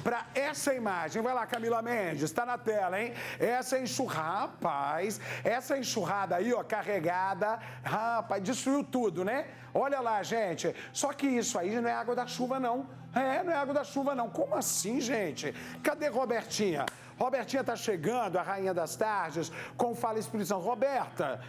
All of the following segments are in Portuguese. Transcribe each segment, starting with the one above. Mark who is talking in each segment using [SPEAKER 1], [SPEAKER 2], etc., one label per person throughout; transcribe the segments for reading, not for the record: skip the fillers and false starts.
[SPEAKER 1] para essa imagem. Vai lá, Camila Mendes, está na tela, hein? Essa enxurrada, rapaz, essa enxurrada aí, ó, carregada, rapaz, destruiu tudo, né? Olha lá, gente. Só que isso aí não é água da chuva, não. Não é água da chuva, não. Como assim, gente? Cadê Robertinha? Robertinha tá chegando, a rainha das tardes, com Fala Espírito Santo. Roberta,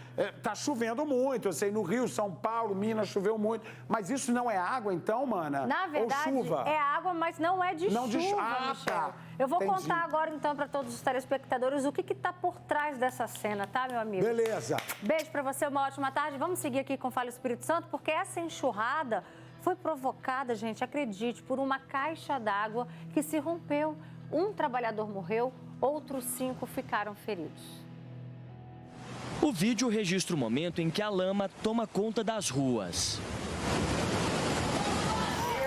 [SPEAKER 1] tá chovendo muito, eu sei, no Rio, São Paulo, Minas, choveu muito. Mas isso não é água, então, mana?
[SPEAKER 2] Na verdade,
[SPEAKER 1] ou chuva?
[SPEAKER 2] É água, mas não é de chuva, Michel.
[SPEAKER 1] Tá.
[SPEAKER 2] Eu vou
[SPEAKER 1] Entendi.
[SPEAKER 2] contar agora, então, para todos os telespectadores o que tá por trás dessa cena, tá, meu amigo?
[SPEAKER 1] Beleza.
[SPEAKER 2] Beijo para você, uma ótima tarde. Vamos seguir aqui com Fala Espírito Santo, porque essa enxurrada foi provocada, gente, acredite, por uma caixa d'água que se rompeu. Um trabalhador morreu, outros 5 ficaram feridos.
[SPEAKER 3] O vídeo registra o momento em que a lama toma conta das ruas.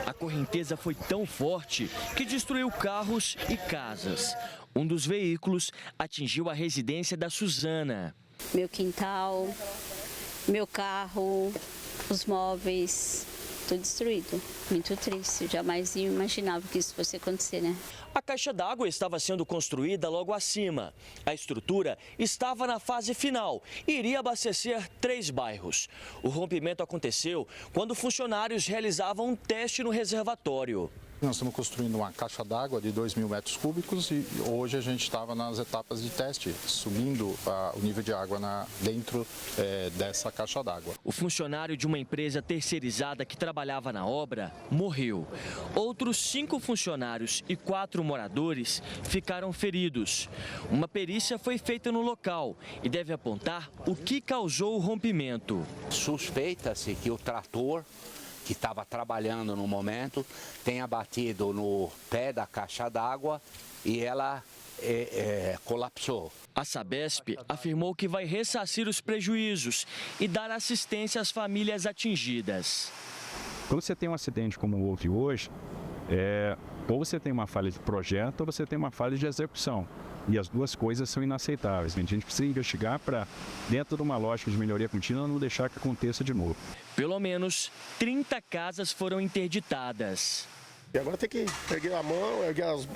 [SPEAKER 3] A correnteza foi tão forte que destruiu carros e casas. Um dos veículos atingiu a residência da Suzana.
[SPEAKER 4] Meu quintal, meu carro, os móveis, tudo destruído. Muito triste, eu jamais imaginava que isso fosse acontecer, né?
[SPEAKER 3] A caixa d'água estava sendo construída logo acima. A estrutura estava na fase final e iria abastecer 3 bairros. O rompimento aconteceu quando funcionários realizavam um teste no reservatório.
[SPEAKER 5] Nós estamos construindo uma caixa d'água de 2.000 metros cúbicos e hoje a gente estava nas etapas de teste, subindo o nível de água dentro dessa caixa d'água.
[SPEAKER 3] O funcionário de uma empresa terceirizada que trabalhava na obra morreu. Outros 5 funcionários e 4 moradores ficaram feridos. Uma perícia foi feita no local e deve apontar o que causou o rompimento.
[SPEAKER 6] Suspeita-se que o trator que estava trabalhando no momento tenha batido no pé da caixa d'água e ela colapsou.
[SPEAKER 3] A Sabesp afirmou que vai ressarcir os prejuízos e dar assistência às famílias atingidas.
[SPEAKER 7] Quando você tem um acidente como houve hoje, ou você tem uma falha de projeto ou você tem uma falha de execução. E as duas coisas são inaceitáveis. A gente precisa investigar para, dentro de uma lógica de melhoria contínua, não deixar que aconteça de novo.
[SPEAKER 3] Pelo menos 30 casas foram interditadas.
[SPEAKER 8] E agora tem que erguer a mão, erguer as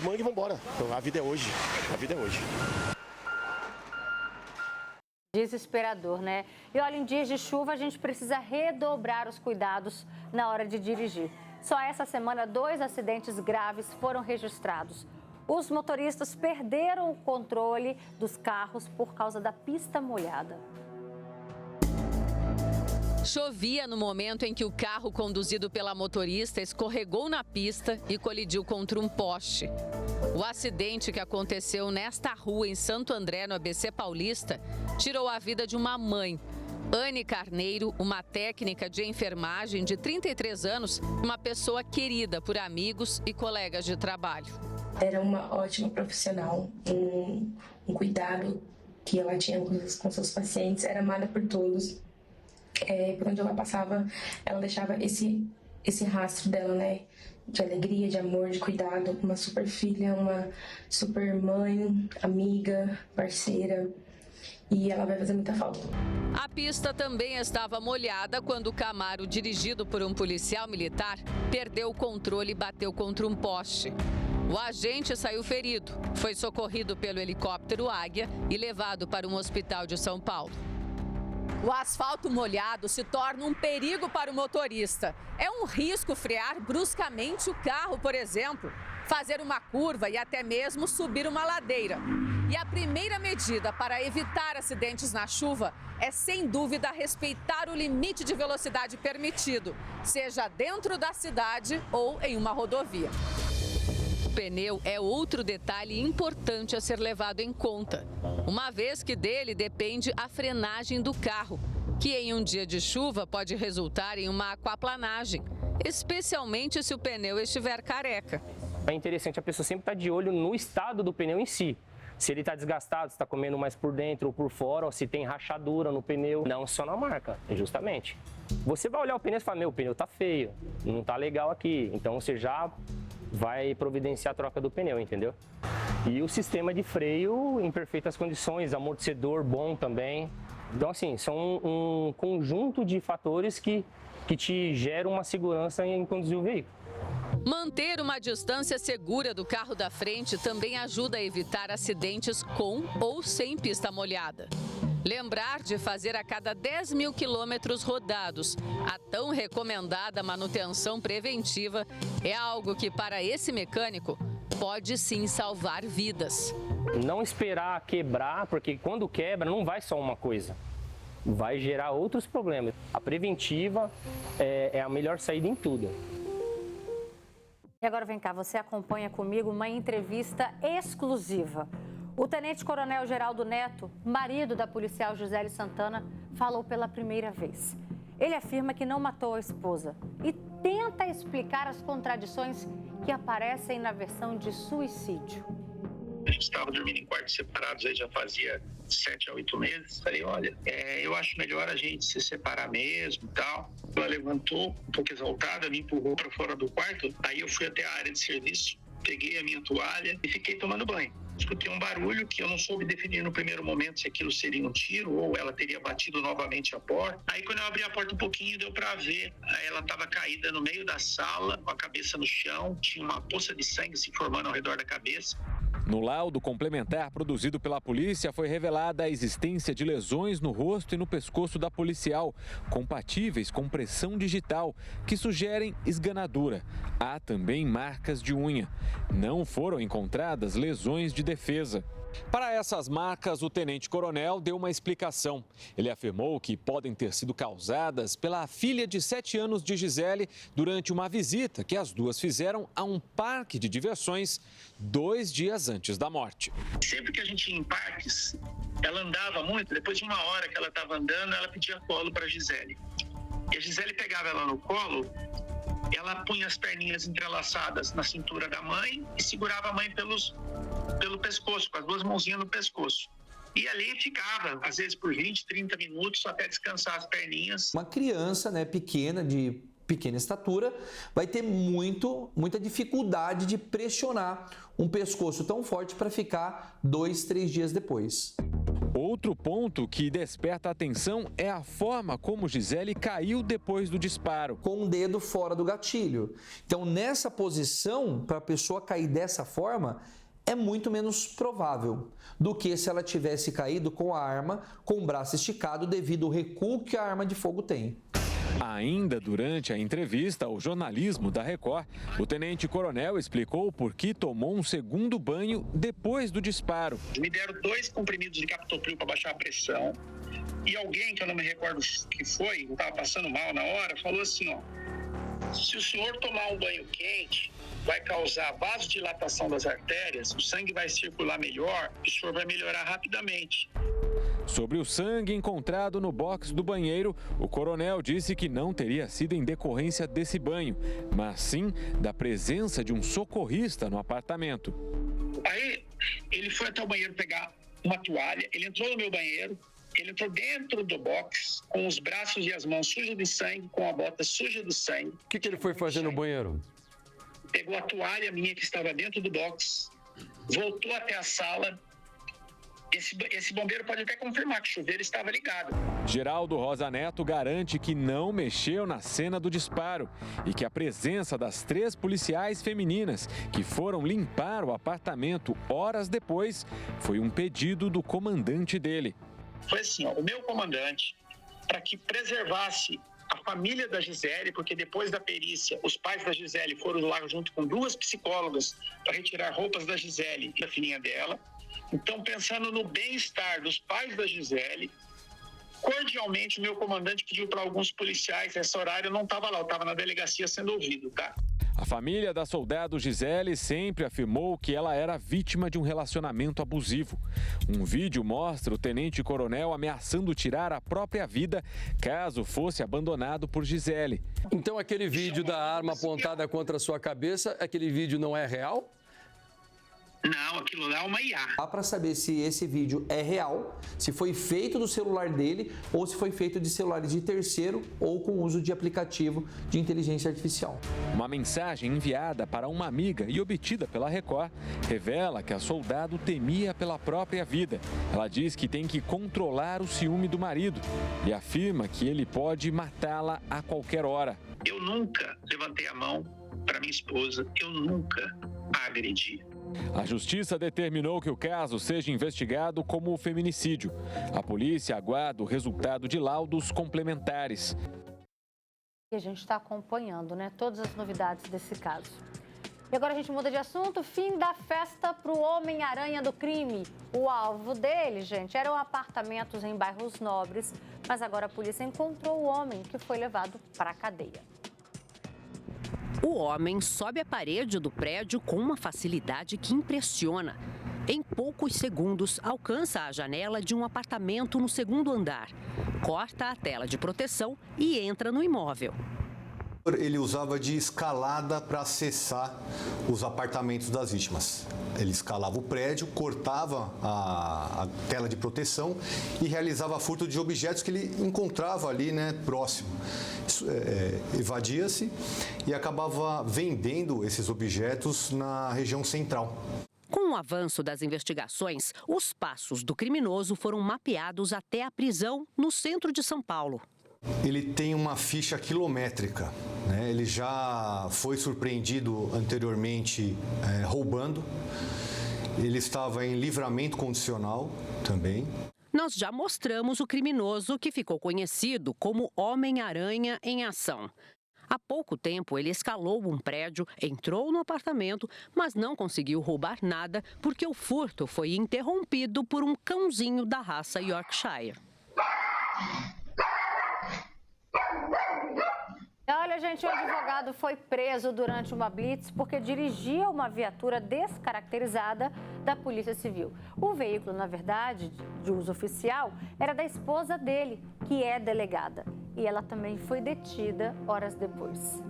[SPEAKER 8] mangas e vamos embora. Então, a vida é hoje. A vida é hoje.
[SPEAKER 2] Desesperador, né? E olha, em dias de chuva a gente precisa redobrar os cuidados na hora de dirigir. Só essa semana 2 acidentes graves foram registrados. Os motoristas perderam o controle dos carros por causa da pista molhada.
[SPEAKER 9] Chovia no momento em que o carro conduzido pela motorista escorregou na pista e colidiu contra um poste. O acidente que aconteceu nesta rua em Santo André, no ABC Paulista, tirou a vida de uma mãe. Anne Carneiro, uma técnica de enfermagem de 33 anos, uma pessoa querida por amigos e colegas de trabalho.
[SPEAKER 10] Era uma ótima profissional, um cuidado que ela tinha com seus pacientes, era amada por todos. Por onde ela passava, ela deixava esse rastro dela, né? De alegria, de amor, de cuidado, uma super filha, uma super mãe, amiga, parceira. E ela vai fazer muita falta.
[SPEAKER 9] A pista também estava molhada quando o Camaro, dirigido por um policial militar, perdeu o controle e bateu contra um poste. O agente saiu ferido, foi socorrido pelo helicóptero Águia e levado para um hospital de São Paulo. O asfalto molhado se torna um perigo para o motorista. É um risco frear bruscamente o carro, por exemplo, fazer uma curva e até mesmo subir uma ladeira. E a primeira medida para evitar acidentes na chuva é, sem dúvida, respeitar o limite de velocidade permitido, seja dentro da cidade ou em uma rodovia. O pneu é outro detalhe importante a ser levado em conta, uma vez que dele depende a frenagem do carro, que em um dia de chuva pode resultar em uma aquaplanagem, especialmente se o pneu estiver careca.
[SPEAKER 11] É interessante a pessoa sempre estar de olho no estado do pneu em si. Se ele está desgastado, se está comendo mais por dentro ou por fora, ou se tem rachadura no pneu, não só na marca, justamente. Você vai olhar o pneu e falar, o pneu está feio, não está legal aqui, então você já vai providenciar a troca do pneu, entendeu? E o sistema de freio em perfeitas condições, amortecedor bom também. Então, assim, são um conjunto de fatores que te geram uma segurança em conduzir o veículo.
[SPEAKER 9] Manter uma distância segura do carro da frente também ajuda a evitar acidentes com ou sem pista molhada. Lembrar de fazer a cada 10 mil quilômetros rodados a tão recomendada manutenção preventiva é algo que, para esse mecânico, pode sim salvar vidas.
[SPEAKER 11] Não esperar quebrar, porque quando quebra não vai só uma coisa, vai gerar outros problemas. A preventiva é a melhor saída em tudo.
[SPEAKER 2] E agora vem cá, você acompanha comigo uma entrevista exclusiva. O tenente-coronel Geraldo Neto, marido da policial Gisele Santana, falou pela primeira vez. Ele afirma que não matou a esposa e tenta explicar as contradições que aparecem na versão de suicídio.
[SPEAKER 12] A gente estava dormindo em quartos separados aí já fazia 7 a 8 meses. Falei, olha, eu acho melhor a gente se separar mesmo e tal. Ela levantou, um pouco exaltada, me empurrou para fora do quarto. Aí eu fui até a área de serviço, peguei a minha toalha e fiquei tomando banho. Escutei um barulho que eu não soube definir no primeiro momento se aquilo seria um tiro ou ela teria batido novamente a porta. Aí quando eu abri a porta um pouquinho, deu para ver. Ela estava caída no meio da sala, com a cabeça no chão, tinha uma poça de sangue se formando ao redor da cabeça.
[SPEAKER 13] No laudo complementar produzido pela polícia, foi revelada a existência de lesões no rosto e no pescoço da policial, compatíveis com pressão digital, que sugerem esganadura. Há também marcas de unha. Não foram encontradas lesões de defesa. Para essas marcas, o tenente-coronel deu uma explicação. Ele afirmou que podem ter sido causadas pela filha de 7 anos de Gisele durante uma visita que as duas fizeram a um parque de diversões 2 dias antes da morte.
[SPEAKER 12] Sempre que a gente ia em parques, ela andava muito, depois de 1 hora que ela estava andando, ela pedia colo para a Gisele. E a Gisele pegava ela no colo, ela punha as perninhas entrelaçadas na cintura da mãe e segurava a mãe pelo pescoço, com as 2 mãozinhas no pescoço. E ali ficava, às vezes por 20, 30 minutos, até descansar as perninhas.
[SPEAKER 14] Uma criança, pequena, de pequena estatura, vai ter muita dificuldade de pressionar um pescoço tão forte para ficar 2, 3 dias depois.
[SPEAKER 13] Outro ponto que desperta a atenção é a forma como Gisele caiu depois do disparo.
[SPEAKER 14] Com o dedo fora do gatilho. Então, nessa posição, para a pessoa cair dessa forma, é muito menos provável do que se ela tivesse caído com a arma, com o braço esticado, devido ao recuo que a arma de fogo tem.
[SPEAKER 13] Ainda durante a entrevista ao jornalismo da Record, o tenente-coronel explicou por que tomou um segundo banho depois do disparo.
[SPEAKER 12] Me deram 2 comprimidos de captopril para baixar a pressão e alguém, que eu não me recordo que foi, estava passando mal na hora, falou assim, se o senhor tomar um banho quente, vai causar vasodilatação das artérias, o sangue vai circular melhor e o senhor vai melhorar rapidamente.
[SPEAKER 13] Sobre o sangue encontrado no box do banheiro, o coronel disse que não teria sido em decorrência desse banho, mas sim da presença de um socorrista no apartamento.
[SPEAKER 12] Aí ele foi até o banheiro pegar uma toalha, ele entrou no meu banheiro, ele entrou dentro do box com os braços e as mãos sujas de sangue, com a bota suja de sangue.
[SPEAKER 15] O que ele foi fazer no banheiro?
[SPEAKER 12] Pegou a toalha minha que estava dentro do box, voltou até a sala. Esse bombeiro pode até confirmar que o chuveiro estava ligado.
[SPEAKER 13] Geraldo Rosa Neto garante que não mexeu na cena do disparo e que a presença das 3 policiais femininas que foram limpar o apartamento horas depois foi um pedido do comandante dele.
[SPEAKER 12] Foi assim, o meu comandante, para que preservasse a família da Gisele, porque depois da perícia, os pais da Gisele foram lá junto com 2 psicólogas para retirar roupas da Gisele e da filhinha dela. Então, pensando no bem-estar dos pais da Gisele, cordialmente o meu comandante pediu para alguns policiais, nesse horário eu não estava lá, eu estava na delegacia sendo ouvido, tá?
[SPEAKER 13] A família da soldado Gisele sempre afirmou que ela era vítima de um relacionamento abusivo. Um vídeo mostra o tenente-coronel ameaçando tirar a própria vida caso fosse abandonado por Gisele.
[SPEAKER 15] Então aquele vídeo da arma apontada contra a sua cabeça, aquele vídeo não é real?
[SPEAKER 12] Não, aquilo lá é uma IA.
[SPEAKER 14] Dá para saber se esse vídeo é real, se foi feito do celular dele ou se foi feito de celulares de terceiro ou com uso de aplicativo de inteligência artificial.
[SPEAKER 13] Uma mensagem enviada para uma amiga e obtida pela Record revela que a soldado temia pela própria vida. Ela diz que tem que controlar o ciúme do marido e afirma que ele pode matá-la a qualquer hora.
[SPEAKER 12] Eu nunca levantei a mão para minha esposa, eu nunca a agredi.
[SPEAKER 13] A justiça determinou que o caso seja investigado como feminicídio. A polícia aguarda o resultado de laudos complementares.
[SPEAKER 2] E a gente está acompanhando, né, todas as novidades desse caso. E agora a gente muda de assunto. Fim da festa para o Homem-Aranha do crime. O alvo dele, gente, eram apartamentos em bairros nobres. Mas agora a polícia encontrou o homem que foi levado para a cadeia.
[SPEAKER 16] O homem sobe a parede do prédio com uma facilidade que impressiona. Em poucos segundos, alcança a janela de um apartamento no segundo andar, corta a tela de proteção e entra no imóvel.
[SPEAKER 17] Ele usava de escalada para acessar os apartamentos das vítimas. Ele escalava o prédio, cortava a tela de proteção e realizava furto de objetos que ele encontrava ali, né, próximo. Evadia-se e acabava vendendo esses objetos na região central.
[SPEAKER 16] Com o avanço das investigações, os passos do criminoso foram mapeados até a prisão no centro de São Paulo.
[SPEAKER 17] Ele tem uma ficha quilométrica, né? Ele já foi surpreendido anteriormente roubando. Ele estava em livramento condicional também.
[SPEAKER 16] Nós já mostramos o criminoso que ficou conhecido como Homem-Aranha em ação. Há pouco tempo, ele escalou um prédio, entrou no apartamento, mas não conseguiu roubar nada porque o furto foi interrompido por um cãozinho da raça Yorkshire.
[SPEAKER 2] Olha, gente, o advogado foi preso durante uma blitz porque dirigia uma viatura descaracterizada da Polícia Civil. O veículo, na verdade, de uso oficial, era da esposa dele, que é delegada. E ela também foi detida horas depois.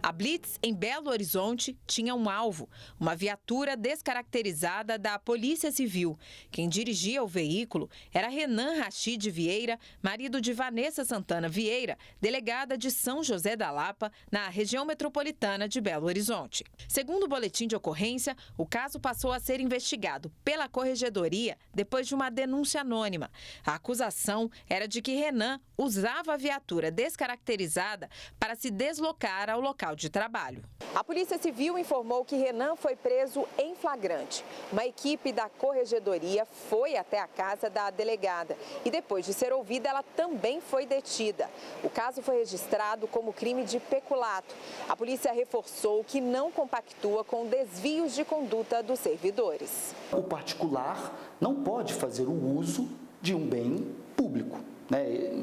[SPEAKER 18] A blitz em Belo Horizonte tinha um alvo, uma viatura descaracterizada da Polícia Civil. Quem dirigia o veículo era Renan Rachid Vieira, marido de Vanessa Santana Vieira, delegada de São José da Lapa, na região metropolitana de Belo Horizonte. Segundo o boletim de ocorrência, o caso passou a ser investigado pela Corregedoria depois de uma denúncia anônima. A acusação era de que Renan usava a viatura descaracterizada para se deslocar ao local de trabalho.
[SPEAKER 19] A Polícia Civil informou que Renan foi preso em flagrante. Uma equipe da Corregedoria foi até a casa da delegada e depois de ser ouvida, ela também foi detida. O caso foi registrado como crime de peculato. A polícia reforçou que não compactua com desvios de conduta dos servidores.
[SPEAKER 20] O particular não pode fazer o uso de um bem público.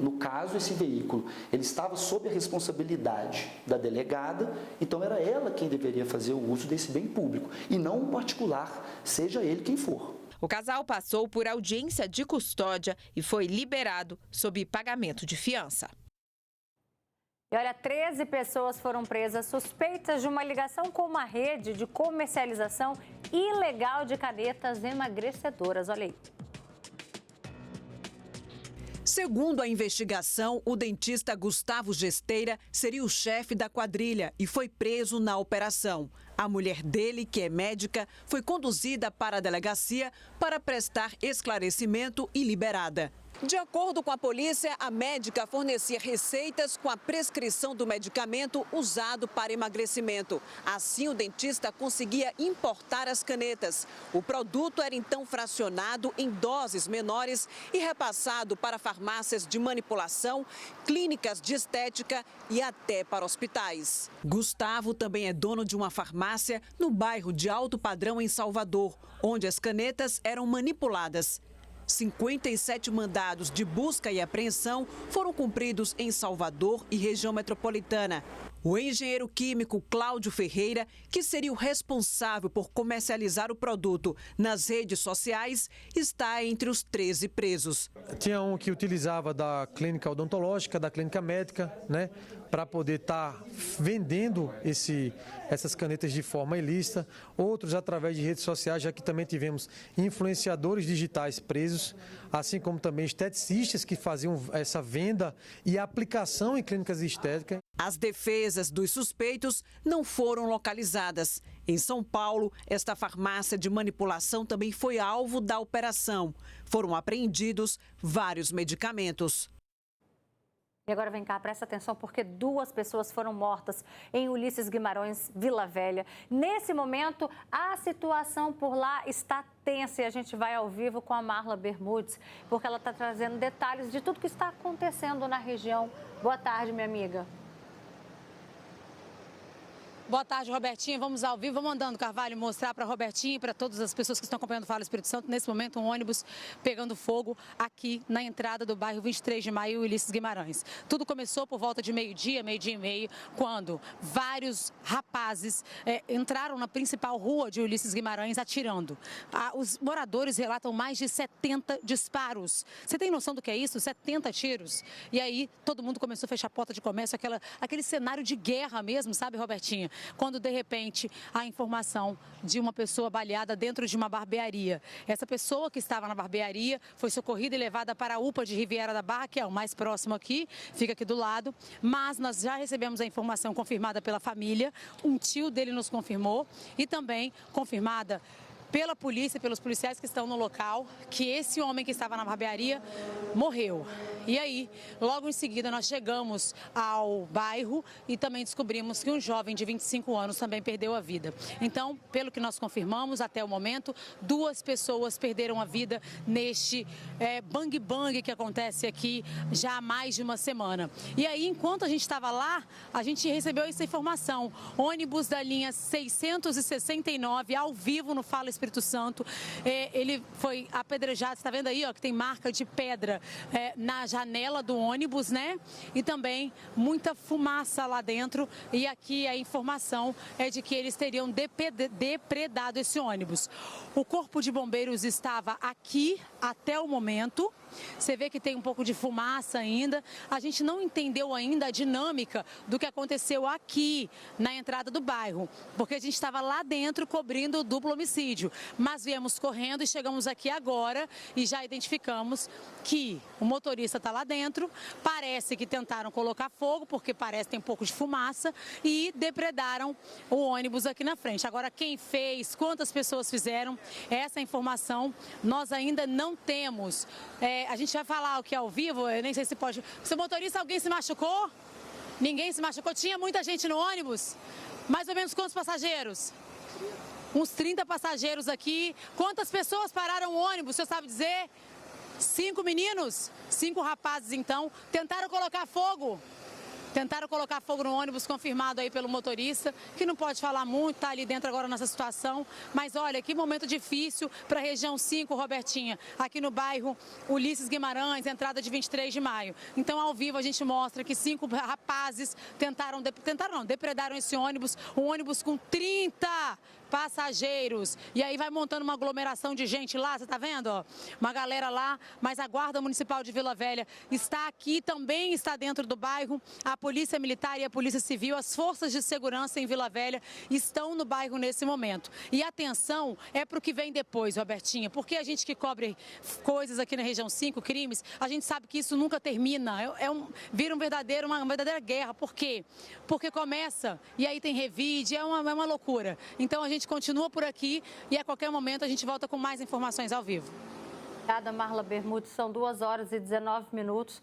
[SPEAKER 20] No caso, esse veículo, ele estava sob a responsabilidade da delegada, então era ela quem deveria fazer o uso desse bem público, e não um particular, seja ele quem for.
[SPEAKER 18] O casal passou por audiência de custódia e foi liberado sob pagamento de fiança.
[SPEAKER 2] E olha, 13 pessoas foram presas suspeitas de uma ligação com uma rede de comercialização ilegal de canetas emagrecedoras. Olha aí.
[SPEAKER 21] Segundo a investigação, o dentista Gustavo Gesteira seria o chefe da quadrilha e foi preso na operação. A mulher dele, que é médica, foi conduzida para a delegacia para prestar esclarecimento e liberada. De acordo com a polícia, a médica fornecia receitas com a prescrição do medicamento usado para emagrecimento. Assim, o dentista conseguia importar as canetas. O produto era então fracionado em doses menores e repassado para farmácias de manipulação, clínicas de estética e até para hospitais. Gustavo também é dono de uma farmácia no bairro de Alto Padrão, em Salvador, onde as canetas eram manipuladas. 57 mandados de busca e apreensão foram cumpridos em Salvador e região metropolitana. O engenheiro químico Cláudio Ferreira, que seria o responsável por comercializar o produto nas redes sociais, está entre os 13 presos.
[SPEAKER 22] Tinha um que utilizava da clínica odontológica, da clínica médica, para poder estar vendendo essas canetas de forma ilícita. Outros através de redes sociais, já que também tivemos influenciadores digitais presos, assim como também esteticistas que faziam essa venda e aplicação em clínicas estéticas.
[SPEAKER 21] As defesas dos suspeitos não foram localizadas. Em São Paulo, esta farmácia de manipulação também foi alvo da operação. Foram apreendidos vários medicamentos.
[SPEAKER 2] E agora vem cá, presta atenção, porque 2 pessoas foram mortas em Ulisses Guimarães, Vila Velha. Nesse momento, a situação por lá está tensa e a gente vai ao vivo com a Marla Bermudes, porque ela está trazendo detalhes de tudo que está acontecendo na região. Boa tarde, minha amiga.
[SPEAKER 1] Boa tarde, Robertinha. Vamos ao vivo. Vamos andando, Carvalho, mostrar para a Robertinha e para todas as pessoas que estão acompanhando o Fala Espírito Santo. Nesse momento, um ônibus pegando fogo aqui na entrada do bairro 23 de Maio, Ulisses Guimarães. Tudo começou por volta de meio-dia e meio, quando vários rapazes entraram na principal rua de Ulisses Guimarães atirando. Os moradores relatam mais de 70 disparos. Você tem noção do que é isso? 70 tiros. E aí, todo mundo começou a fechar a porta de comércio, aquele cenário de guerra mesmo, sabe, Robertinha? Quando, de repente, a informação de uma pessoa baleada dentro de uma barbearia. Essa pessoa que estava na barbearia foi socorrida e levada para a UPA de Riviera da Barra, que é o mais próximo aqui, fica aqui do lado. Mas nós já recebemos a informação confirmada pela família, um tio dele nos confirmou e também confirmada pela polícia, pelos policiais que estão no local, que esse homem que estava na barbearia morreu. E aí, logo em seguida, nós chegamos ao bairro e também descobrimos que um jovem de 25 anos também perdeu a vida. Então, pelo que nós confirmamos até o momento, 2 pessoas perderam a vida neste bang-bang que acontece aqui já há mais de uma semana. E aí, enquanto a gente estava lá, a gente recebeu essa informação. Ônibus da linha 669, ao vivo no Fala Espírito Santo, ele foi apedrejado. Você está vendo aí, ó, que tem marca de pedra na janela do ônibus, né? E também muita fumaça lá dentro. E aqui a informação é de que eles teriam depredado esse ônibus. O Corpo de Bombeiros estava aqui até o momento. Você vê que tem um pouco de fumaça ainda. A gente não entendeu ainda a dinâmica do que aconteceu aqui na entrada do bairro, porque a gente estava lá dentro cobrindo o duplo homicídio. Mas viemos correndo e chegamos aqui agora e já identificamos que o motorista está lá dentro. Parece que tentaram colocar fogo, porque parece que tem um pouco de fumaça, e depredaram o ônibus aqui na frente. Agora, quem fez, quantas pessoas fizeram, essa informação nós ainda não temos. A gente vai falar o que é ao vivo, eu nem sei se pode. Seu motorista, alguém se machucou? Ninguém se machucou? Tinha muita gente no ônibus? Mais ou menos quantos passageiros? Uns 30 passageiros aqui. Quantas pessoas pararam o ônibus? O senhor sabe dizer? 5 meninos? 5 rapazes, então. Tentaram colocar fogo? Tentaram colocar fogo no ônibus, confirmado aí pelo motorista, que não pode falar muito, está ali dentro agora nessa situação. Mas olha, que momento difícil para a região 5, Robertinha, aqui no bairro Ulisses Guimarães, entrada de 23 de maio. Então, ao vivo, a gente mostra que 5 rapazes depredaram esse ônibus, um ônibus com 30 passageiros. E aí vai montando uma aglomeração de gente lá, você tá vendo? Ó, uma galera lá, mas a Guarda Municipal de Vila Velha está aqui, também está dentro do bairro. A Polícia Militar e a Polícia Civil, as forças de segurança em Vila Velha estão no bairro nesse momento. E atenção é para o que vem depois, Robertinha, porque a gente que cobre coisas aqui na região 5, crimes, a gente sabe que isso nunca termina. Vira uma verdadeira guerra. Por quê? Porque começa e aí tem revide, é uma loucura. Então a gente continua por aqui e a qualquer momento a gente volta com mais informações ao vivo.
[SPEAKER 2] Obrigada, Marla Bermudes. São 2h19.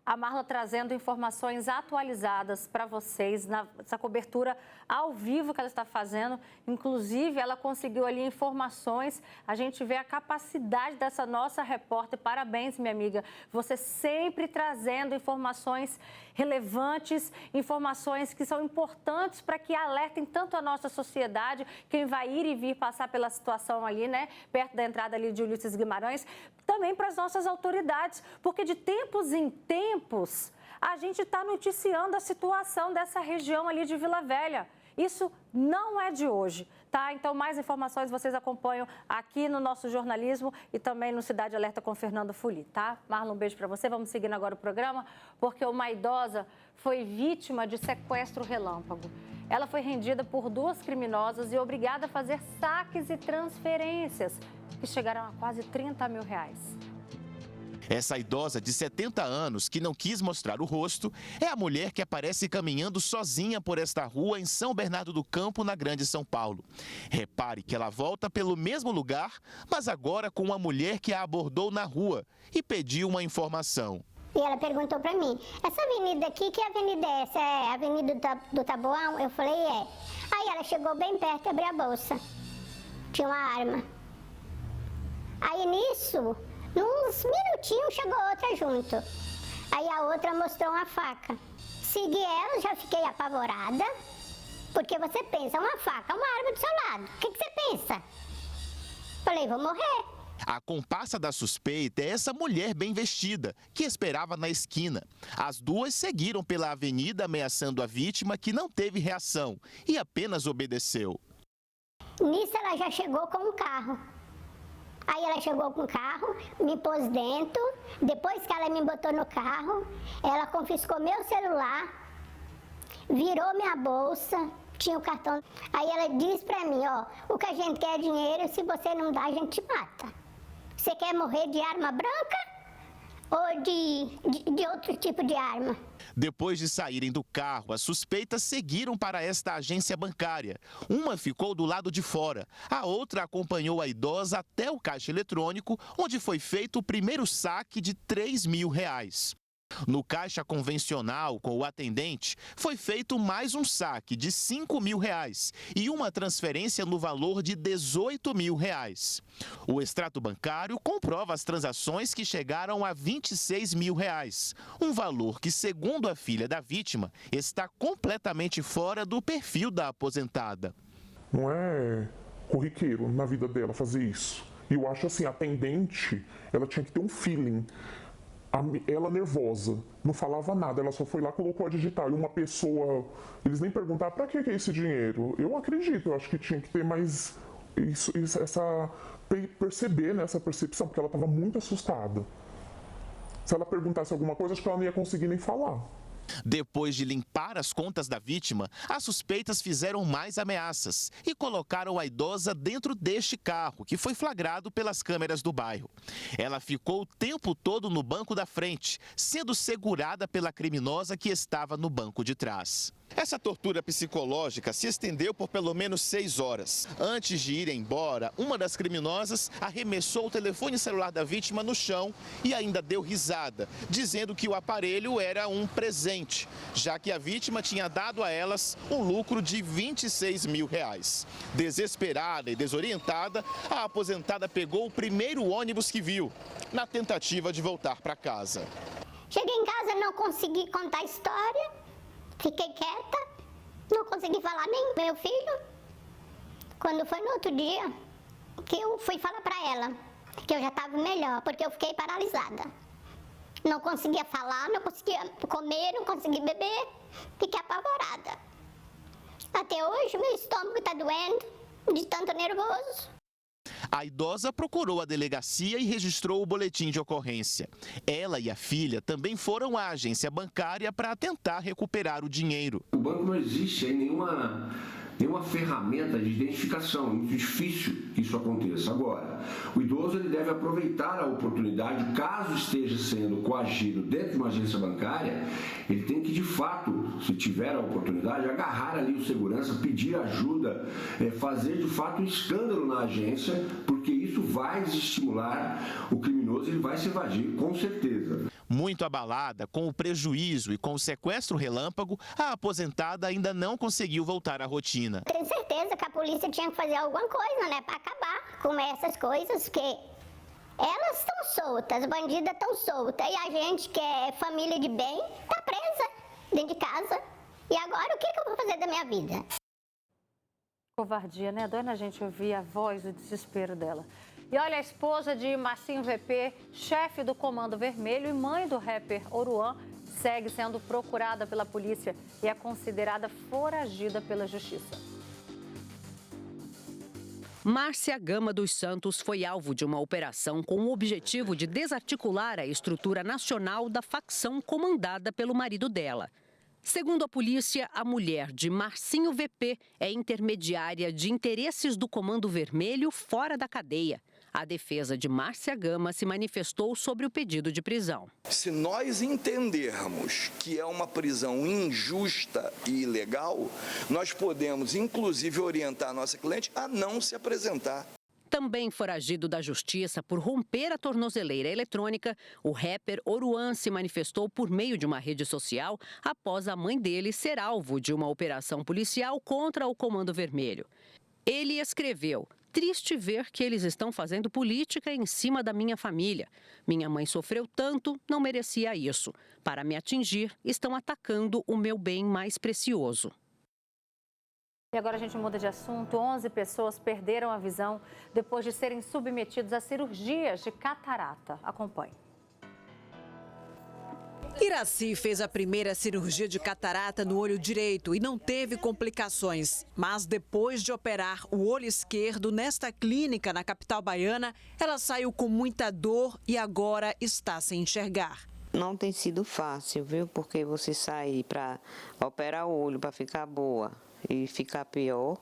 [SPEAKER 2] A Marla trazendo informações atualizadas para vocês nessa cobertura ao vivo que ela está fazendo. Inclusive, ela conseguiu ali informações. A gente vê a capacidade dessa nossa repórter. Parabéns, minha amiga. Você sempre trazendo informações relevantes, informações que são importantes para que alertem tanto a nossa sociedade, quem vai ir e vir passar pela situação ali, né, perto da entrada ali de Ulisses Guimarães, também para as nossas autoridades, porque de tempos em tempos a gente está noticiando a situação dessa região ali de Vila Velha. Isso não é de hoje, tá? Então, mais informações vocês acompanham aqui no nosso jornalismo e também no Cidade Alerta com Fernando Fuli, tá? Marla, um beijo para você. Vamos seguindo agora o programa, porque uma idosa foi vítima de sequestro relâmpago. Ela foi rendida por 2 criminosas e obrigada a fazer saques e transferências, que chegaram a quase R$30 mil.
[SPEAKER 4] Essa idosa de 70 anos, que não quis mostrar o rosto, é a mulher que aparece caminhando sozinha por esta rua em São Bernardo do Campo, na Grande São Paulo. Repare que ela volta pelo mesmo lugar, mas agora com uma mulher que a abordou na rua e pediu uma informação.
[SPEAKER 5] E ela perguntou pra mim, essa avenida aqui, que avenida é essa? É a avenida do Taboão? Eu falei, é. Aí ela chegou bem perto e abriu a bolsa. Tinha uma arma. Aí nisso, uns minutinhos, chegou outra junto. Aí a outra mostrou uma faca. Segui ela, já fiquei apavorada. Porque você pensa, uma faca, uma arma do seu lado. O que você pensa? Falei, vou morrer.
[SPEAKER 4] A comparsa da suspeita é essa mulher bem vestida, que esperava na esquina. As duas seguiram pela avenida ameaçando a vítima, que não teve reação e apenas obedeceu.
[SPEAKER 5] Nisso ela já chegou com um carro. Aí ela chegou com o carro, me pôs dentro. Depois que ela me botou no carro, ela confiscou meu celular, virou minha bolsa, tinha o cartão. Aí ela disse pra mim, ó, o que a gente quer é dinheiro, se você não dá, a gente te mata. Você quer morrer de arma branca ou de outro tipo de arma?
[SPEAKER 4] Depois de saírem do carro, as suspeitas seguiram para esta agência bancária. Uma ficou do lado de fora, a outra acompanhou a idosa até o caixa eletrônico, onde foi feito o primeiro saque de R$3.000. No caixa convencional, com o atendente, foi feito mais um saque de R$5.000 e uma transferência no valor de R$18.000. O extrato bancário comprova as transações que chegaram a R$26.000, um valor que, segundo a filha da vítima, está completamente fora do perfil da aposentada.
[SPEAKER 6] Não é corriqueiro na vida dela fazer isso. E eu acho assim, a atendente, ela tinha que ter um feeling. Ela nervosa, não falava nada, ela só foi lá, colocou a digital. E uma pessoa, eles nem perguntaram para que é esse dinheiro. Eu acredito, eu acho que tinha que ter mais perceber, né, essa percepção, porque ela estava muito assustada. Se ela perguntasse alguma coisa, acho que ela não ia conseguir nem falar.
[SPEAKER 4] Depois de limpar as contas da vítima, as suspeitas fizeram mais ameaças e colocaram a idosa dentro deste carro, que foi flagrado pelas câmeras do bairro. Ela ficou o tempo todo no banco da frente, sendo segurada pela criminosa que estava no banco de trás. Essa tortura psicológica se estendeu por pelo menos 6 horas. Antes de ir embora, uma das criminosas arremessou o telefone celular da vítima no chão e ainda deu risada, dizendo que o aparelho era um presente, já que a vítima tinha dado a elas um lucro de R$26.000. Desesperada e desorientada, a aposentada pegou o primeiro ônibus que viu, na tentativa de voltar para casa.
[SPEAKER 5] Cheguei em casa, não consegui contar a história. Fiquei quieta, não consegui falar nem com meu filho. Quando foi no outro dia que eu fui falar para ela que eu já estava melhor, porque eu fiquei paralisada. Não conseguia falar, não conseguia comer, não conseguia beber, fiquei apavorada. Até hoje meu estômago está doendo de tanto nervoso.
[SPEAKER 4] A idosa procurou a delegacia e registrou o boletim de ocorrência. Ela e a filha também foram à agência bancária para tentar recuperar o dinheiro.
[SPEAKER 23] O banco não existe aí nenhuma ferramenta de identificação, é muito difícil que isso aconteça. Agora, o idoso ele deve aproveitar a oportunidade, caso esteja sendo coagido dentro de uma agência bancária, ele tem que de fato, se tiver a oportunidade, agarrar ali o segurança, pedir ajuda, fazer de fato um escândalo na agência, porque isso vai desestimular o criminoso, ele vai se evadir, com certeza.
[SPEAKER 4] Muito abalada, com o prejuízo e com o sequestro relâmpago, a aposentada ainda não conseguiu voltar à rotina.
[SPEAKER 5] Tenho certeza que a polícia tinha que fazer alguma coisa, né, para acabar com essas coisas, porque elas estão soltas, as bandidas estão soltas, e a gente que é família de bem está presa dentro de casa. E agora o que eu vou fazer da minha vida?
[SPEAKER 2] Covardia, né, dona? A gente ouvir a voz, o desespero dela. E olha, a esposa de Marcinho VP, chefe do Comando Vermelho e mãe do rapper Oruan, segue sendo procurada pela polícia e é considerada foragida pela justiça.
[SPEAKER 16] Márcia Gama dos Santos foi alvo de uma operação com o objetivo de desarticular a estrutura nacional da facção comandada pelo marido dela. Segundo a polícia, a mulher de Marcinho VP é intermediária de interesses do Comando Vermelho fora da cadeia. A defesa de Márcia Gama se manifestou sobre o pedido de prisão.
[SPEAKER 24] Se nós entendermos que é uma prisão injusta e ilegal, nós podemos, inclusive, orientar a nossa cliente a não se apresentar.
[SPEAKER 16] Também foragido da justiça por romper a tornozeleira eletrônica, o rapper Oruan se manifestou por meio de uma rede social após a mãe dele ser alvo de uma operação policial contra o Comando Vermelho. Ele escreveu: "Triste ver que eles estão fazendo política em cima da minha família. Minha mãe sofreu tanto, não merecia isso. Para me atingir, estão atacando o meu bem mais precioso."
[SPEAKER 2] E agora a gente muda de assunto. 11 pessoas perderam a visão depois de serem submetidos a cirurgias de catarata. Acompanhe.
[SPEAKER 21] Iraci fez a primeira cirurgia de catarata no olho direito e não teve complicações. Mas depois de operar o olho esquerdo nesta clínica na capital baiana, ela saiu com muita dor e agora está sem enxergar.
[SPEAKER 3] Não tem sido fácil, viu? Porque você sair para operar o olho para ficar boa e ficar pior,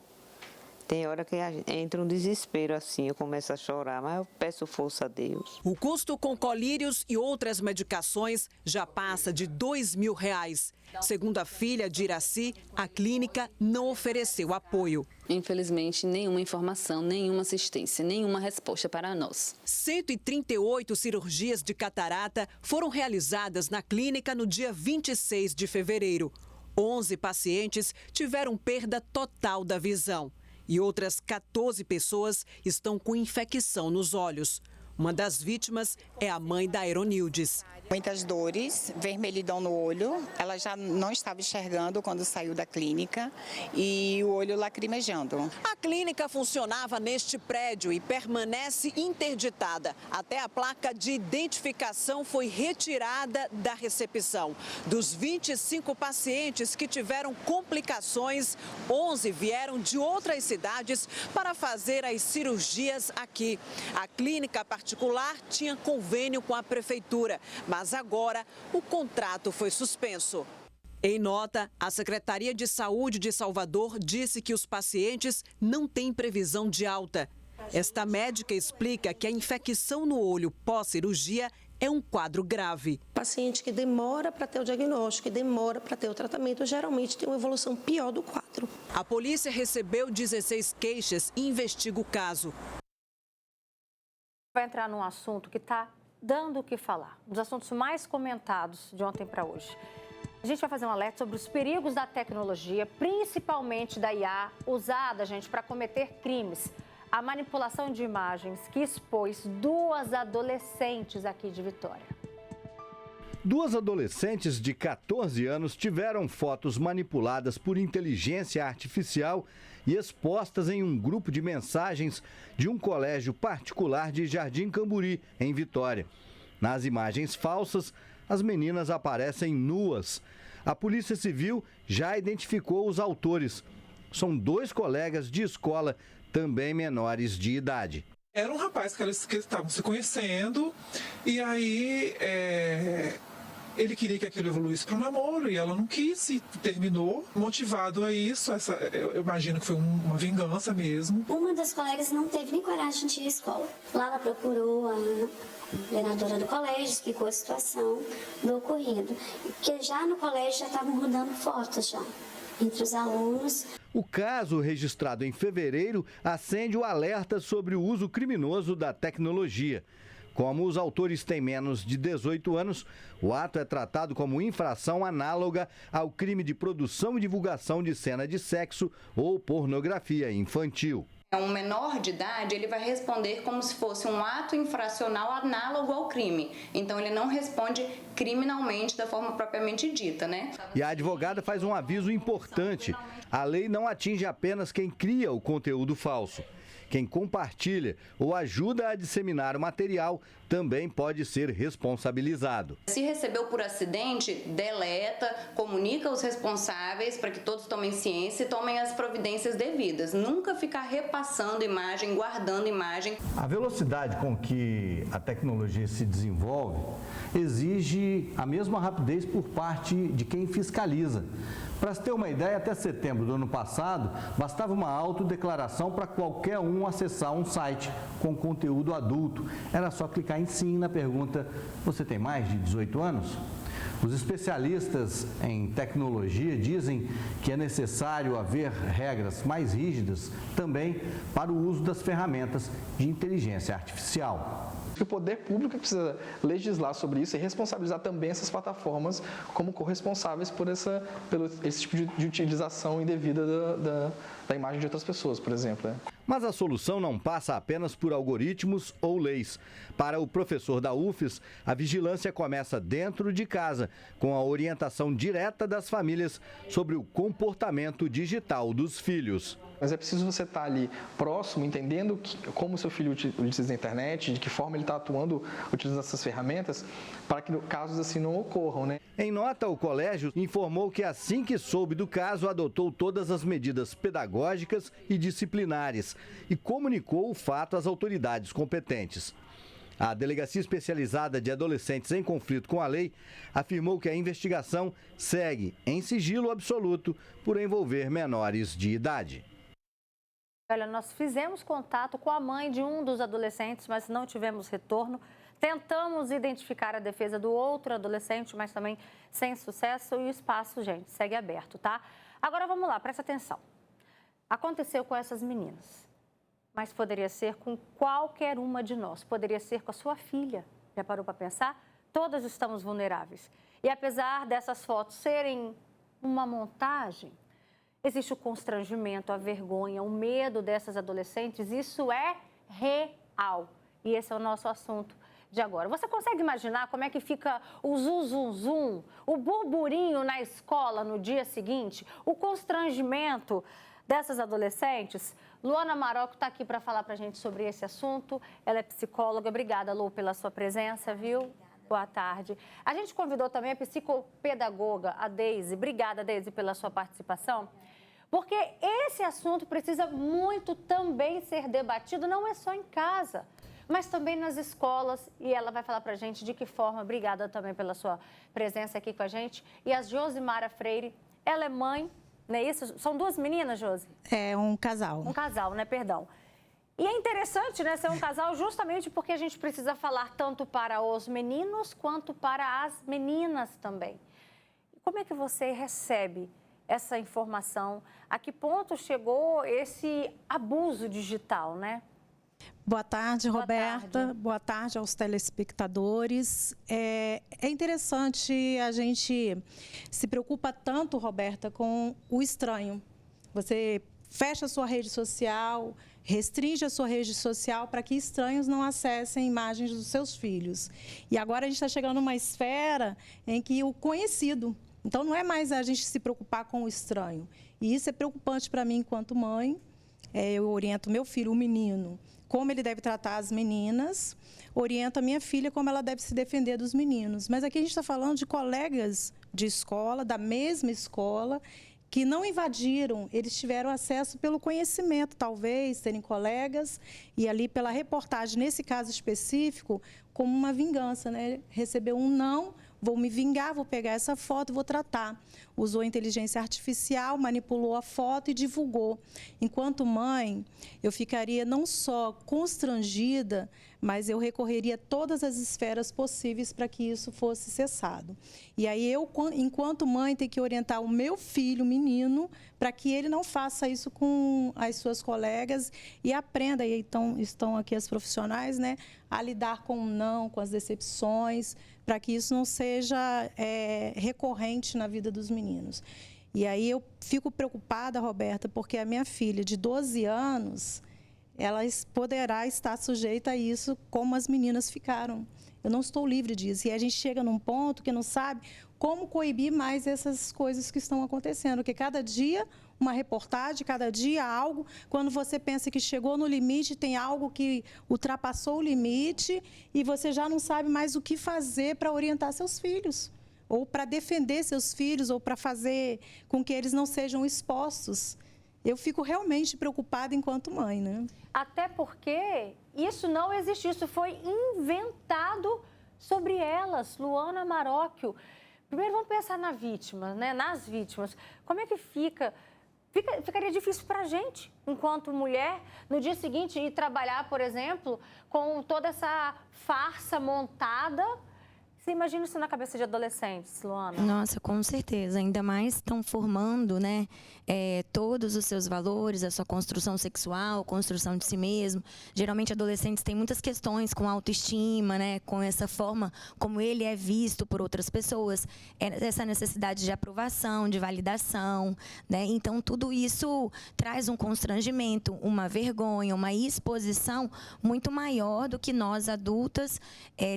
[SPEAKER 3] tem hora que entra um desespero assim, eu começo a chorar, mas eu peço força a Deus.
[SPEAKER 21] O custo com colírios e outras medicações já passa de R$2.000. Segundo a filha de Iraci, a clínica não ofereceu apoio.
[SPEAKER 7] Infelizmente, nenhuma informação, nenhuma assistência, nenhuma resposta para nós.
[SPEAKER 21] 138 cirurgias de catarata foram realizadas na clínica no dia 26 de fevereiro. 11 pacientes tiveram perda total da visão e outras 14 pessoas estão com infecção nos olhos. Uma das vítimas é a mãe da Aeronildes.
[SPEAKER 8] Muitas dores, vermelhidão no olho. Ela já não estava enxergando quando saiu da clínica e o olho lacrimejando.
[SPEAKER 21] A clínica funcionava neste prédio e permanece interditada. Até a placa de identificação foi retirada da recepção. Dos 25 pacientes que tiveram complicações, 11 vieram de outras cidades para fazer as cirurgias aqui. A clínica particular tinha convênio com a prefeitura, mas agora o contrato foi suspenso. Em nota, a Secretaria de Saúde de Salvador disse que os pacientes não têm previsão de alta. Esta médica explica que a infecção no olho pós-cirurgia é um quadro grave.
[SPEAKER 10] Paciente que demora para ter o diagnóstico, que demora para ter o tratamento, geralmente tem uma evolução pior do quadro.
[SPEAKER 21] A polícia recebeu 16 queixas e investiga o caso.
[SPEAKER 2] Vai entrar num assunto que está dando o que falar, um dos assuntos mais comentados de ontem para hoje. A gente vai fazer um alerta sobre os perigos da tecnologia, principalmente da IA, usada, gente, para cometer crimes. A manipulação de imagens que expôs 2 adolescentes aqui de Vitória.
[SPEAKER 25] 2 adolescentes de 14 anos tiveram fotos manipuladas por inteligência artificial e expostas em um grupo de mensagens de um colégio particular de Jardim Camburi, em Vitória. Nas imagens falsas, as meninas aparecem nuas. A Polícia Civil já identificou os autores. São 2 colegas de escola, também menores de idade.
[SPEAKER 26] Era um rapaz que eles estavam se conhecendo e aí ele queria que aquilo evoluísse para um namoro e ela não quis e terminou. Motivado a isso, eu imagino que foi uma vingança mesmo.
[SPEAKER 27] Uma das colegas não teve nem coragem de ir à escola. Lá ela procurou a coordenadora do colégio, explicou a situação do ocorrido. Porque já no colégio já estavam rodando fotos já entre os alunos.
[SPEAKER 25] O caso, registrado em fevereiro, acende o alerta sobre o uso criminoso da tecnologia. Como os autores têm menos de 18 anos, o ato é tratado como infração análoga ao crime de produção e divulgação de cena de sexo ou pornografia infantil.
[SPEAKER 28] Um menor de idade, ele vai responder como se fosse um ato infracional análogo ao crime. Então, ele não responde criminalmente da forma propriamente dita, né?
[SPEAKER 25] E a advogada faz um aviso importante. A lei não atinge apenas quem cria o conteúdo falso. Quem compartilha ou ajuda a disseminar o material também pode ser responsabilizado.
[SPEAKER 28] Se recebeu por acidente, deleta, comunica aos responsáveis para que todos tomem ciência e tomem as providências devidas. Nunca ficar repassando imagem, guardando imagem.
[SPEAKER 25] A velocidade com que a tecnologia se desenvolve exige a mesma rapidez por parte de quem fiscaliza. Para se ter uma ideia, até setembro do ano passado, bastava uma autodeclaração para qualquer um acessar um site com conteúdo adulto. Era só clicar em sim na pergunta: você tem mais de 18 anos? Os especialistas em tecnologia dizem que é necessário haver regras mais rígidas também para o uso das ferramentas de inteligência artificial.
[SPEAKER 9] O poder público precisa legislar sobre isso e responsabilizar também essas plataformas como corresponsáveis por esse tipo de utilização indevida da imagem de outras pessoas, por exemplo.
[SPEAKER 25] Mas a solução não passa apenas por algoritmos ou leis. Para o professor da UFES, a vigilância começa dentro de casa, com a orientação direta das famílias sobre o comportamento digital dos filhos.
[SPEAKER 9] Mas é preciso você estar ali próximo, entendendo como o seu filho utiliza a internet, de que forma ele está atuando, utilizando essas ferramentas, para que casos assim não ocorram, né?
[SPEAKER 25] Em nota, o colégio informou que assim que soube do caso, adotou todas as medidas pedagógicas e disciplinares e comunicou o fato às autoridades competentes. A Delegacia Especializada de Adolescentes em Conflito com a Lei afirmou que a investigação segue em sigilo absoluto por envolver menores de idade.
[SPEAKER 2] Olha, nós fizemos contato com a mãe de um dos adolescentes, mas não tivemos retorno. Tentamos identificar a defesa do outro adolescente, mas também sem sucesso. E o espaço, gente, segue aberto, tá? Agora vamos lá, presta atenção. Aconteceu com essas meninas, mas poderia ser com qualquer uma de nós. Poderia ser com a sua filha. Já parou para pensar? Todas estamos vulneráveis. E apesar dessas fotos serem uma montagem, existe o constrangimento, a vergonha, o medo dessas adolescentes. Isso é real. E esse é o nosso assunto de agora. Você consegue imaginar como é que fica o zum, o burburinho na escola no dia seguinte? O constrangimento dessas adolescentes? Luana Marocco está aqui para falar para a gente sobre esse assunto. Ela é psicóloga. Obrigada, Lu, pela sua presença, viu? Boa tarde. A gente convidou também a psicopedagoga, a Deise. Obrigada, Deise, pela sua participação. Porque esse assunto precisa muito também ser debatido, não é só em casa, mas também nas escolas. E ela vai falar para a gente de que forma. Obrigada também pela sua presença aqui com a gente. E a Josimara Freire, ela é mãe, não é isso? São duas meninas, Josi?
[SPEAKER 11] É um casal.
[SPEAKER 2] Um casal, né? Perdão. E é interessante, né, ser um casal justamente porque a gente precisa falar tanto para os meninos quanto para as meninas também. Como é que você recebe essa informação? A que ponto chegou esse abuso digital, né?
[SPEAKER 11] Boa tarde, Roberta. Boa tarde aos telespectadores. É interessante, a gente se preocupa tanto, Roberta, com o estranho. Você fecha a sua rede social, restringe a sua rede social para que estranhos não acessem imagens dos seus filhos. E agora a gente está chegando numa esfera em que o conhecido. Então, não é mais a gente se preocupar com o estranho. E isso é preocupante para mim enquanto mãe. Eu oriento meu filho, o menino, como ele deve tratar as meninas. Oriento a minha filha como ela deve se defender dos meninos. Mas aqui a gente está falando de colegas de escola, da mesma escola, que não invadiram, eles tiveram acesso pelo conhecimento, talvez, serem colegas, e ali pela reportagem, nesse caso específico, como uma vingança, né? Recebeu um não, vou me vingar, vou pegar essa foto, vou tratar. Usou inteligência artificial, manipulou a foto e divulgou. Enquanto mãe, eu ficaria não só constrangida, mas eu recorreria a todas as esferas possíveis para que isso fosse cessado. E aí eu, enquanto mãe, tenho que orientar o meu filho, o menino, para que ele não faça isso com as suas colegas e aprenda, e então estão aqui as profissionais, né, a lidar com o não, com as decepções, para que isso não seja recorrente na vida dos meninos. E aí eu fico preocupada, Roberta, porque a minha filha de 12 anos, ela poderá estar sujeita a isso como as meninas ficaram. Eu não estou livre disso. E a gente chega num ponto que não sabe como coibir mais essas coisas que estão acontecendo. Porque cada dia uma reportagem, cada dia algo, quando você pensa que chegou no limite, tem algo que ultrapassou o limite e você já não sabe mais o que fazer para orientar seus filhos, ou para defender seus filhos, ou para fazer com que eles não sejam expostos. Eu fico realmente preocupada enquanto mãe, né?
[SPEAKER 2] Até porque isso não existe, isso foi inventado sobre elas, Luana Marocco. Primeiro vamos pensar na vítima, né? Nas vítimas. Como é que ficaria difícil para a gente, enquanto mulher, no dia seguinte ir trabalhar, por exemplo, com toda essa farsa montada, Você imagina isso na cabeça de adolescentes, Luana?
[SPEAKER 12] Nossa, com certeza. Ainda mais estão formando, né, todos os seus valores, a sua construção sexual, construção de si mesmo. Geralmente, adolescentes têm muitas questões com autoestima, né, com essa forma como ele é visto por outras pessoas, essa necessidade de aprovação, de validação, né? Então, tudo isso traz um constrangimento, uma vergonha, uma exposição muito maior do que nós, adultas,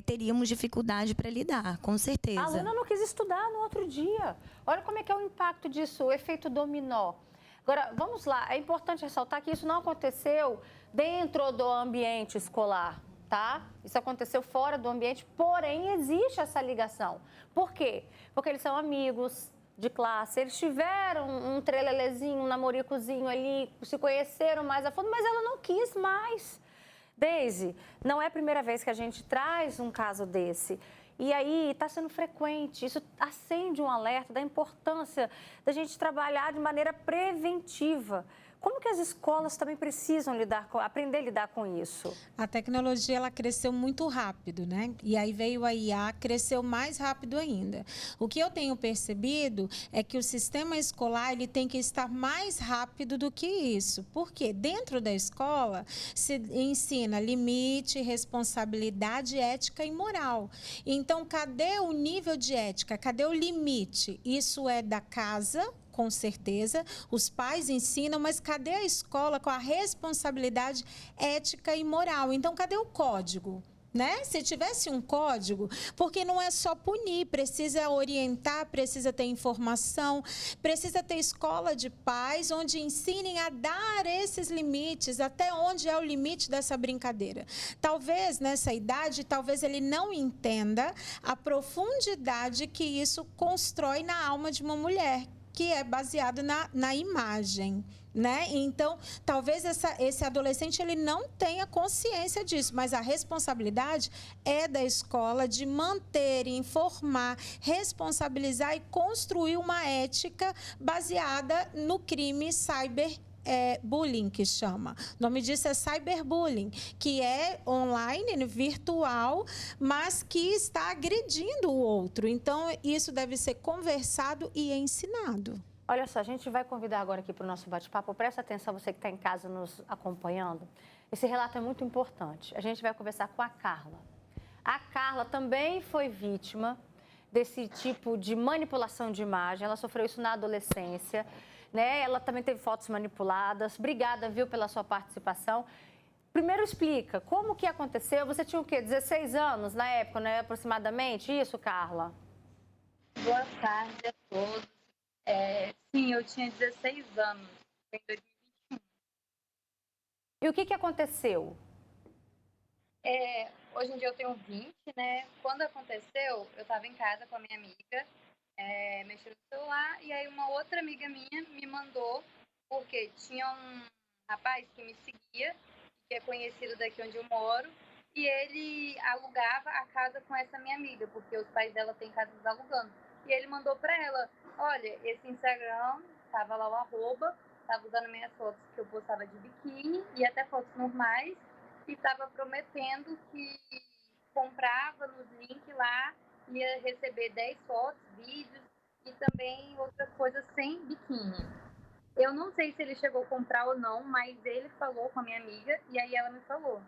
[SPEAKER 12] teríamos dificuldade para lidar, com certeza.
[SPEAKER 2] A aluna não quis estudar no outro dia. Olha como é que é o impacto disso, o efeito dominó. Agora, vamos lá, é importante ressaltar que isso não aconteceu dentro do ambiente escolar, tá? Isso aconteceu fora do ambiente, porém existe essa ligação. Por quê? Porque eles são amigos de classe, eles tiveram um trelelezinho, um namoricozinho ali, se conheceram mais a fundo, mas ela não quis mais. Deise, não é a primeira vez que a gente traz um caso desse. E aí está sendo frequente, isso acende um alerta da importância da gente trabalhar de maneira preventiva. Como que as escolas também precisam aprender a lidar com isso?
[SPEAKER 11] A tecnologia, ela cresceu muito rápido, né? E aí veio a IA, cresceu mais rápido ainda. O que eu tenho percebido é que o sistema escolar, ele tem que estar mais rápido do que isso. Porque dentro da escola se ensina limite, responsabilidade, ética e moral. Então, cadê o nível de ética? Cadê o limite? Isso é da casa, com certeza, os pais ensinam, mas cadê a escola com a responsabilidade ética e moral? Então, cadê o código? Né? Se tivesse um código, porque não é só punir, precisa orientar, precisa ter informação, precisa ter escola de pais onde ensinem a dar esses limites, até onde é o limite dessa brincadeira. Talvez nessa idade, talvez ele não entenda a profundidade que isso constrói na alma de uma mulher, que é baseado na imagem, né? Então, talvez esse adolescente ele não tenha consciência disso, mas a responsabilidade é da escola de manter, informar, responsabilizar e construir uma ética baseada no crime bullying, que chama. O nome disso é cyberbullying, que é online, virtual, mas que está agredindo o outro. Então, isso deve ser conversado e ensinado.
[SPEAKER 2] Olha só, a gente vai convidar agora aqui para o nosso bate-papo. Presta atenção, você que está em casa nos acompanhando. Esse relato é muito importante. A gente vai conversar com a Carla. A Carla também foi vítima desse tipo de manipulação de imagem. Ela sofreu isso na adolescência, né? Ela também teve fotos manipuladas. Obrigada, viu, pela sua participação. Primeiro explica, como que aconteceu? Você tinha o quê? 16 anos na época, né? Aproximadamente? Isso, Carla?
[SPEAKER 13] Boa tarde a todos. Sim, eu tinha 16 anos, em 2021.
[SPEAKER 2] E o que aconteceu?
[SPEAKER 13] Hoje em dia eu tenho 20, né? Quando aconteceu, eu estava em casa com a minha amiga, mexendo no celular, e aí uma outra amiga minha me mandou, porque tinha um rapaz que me seguia, que é conhecido daqui onde eu moro, e ele alugava a casa com essa minha amiga, porque os pais dela têm casas alugando. E ele mandou para ela, olha, esse Instagram, tava lá o arroba, tava usando minhas fotos que eu postava de biquíni e até fotos normais, e tava prometendo que comprava nos links lá, ia receber 10 fotos, vídeos e também outras coisas sem biquíni. Eu não sei se ele chegou a comprar ou não, mas ele falou com a minha amiga e aí ela me falou.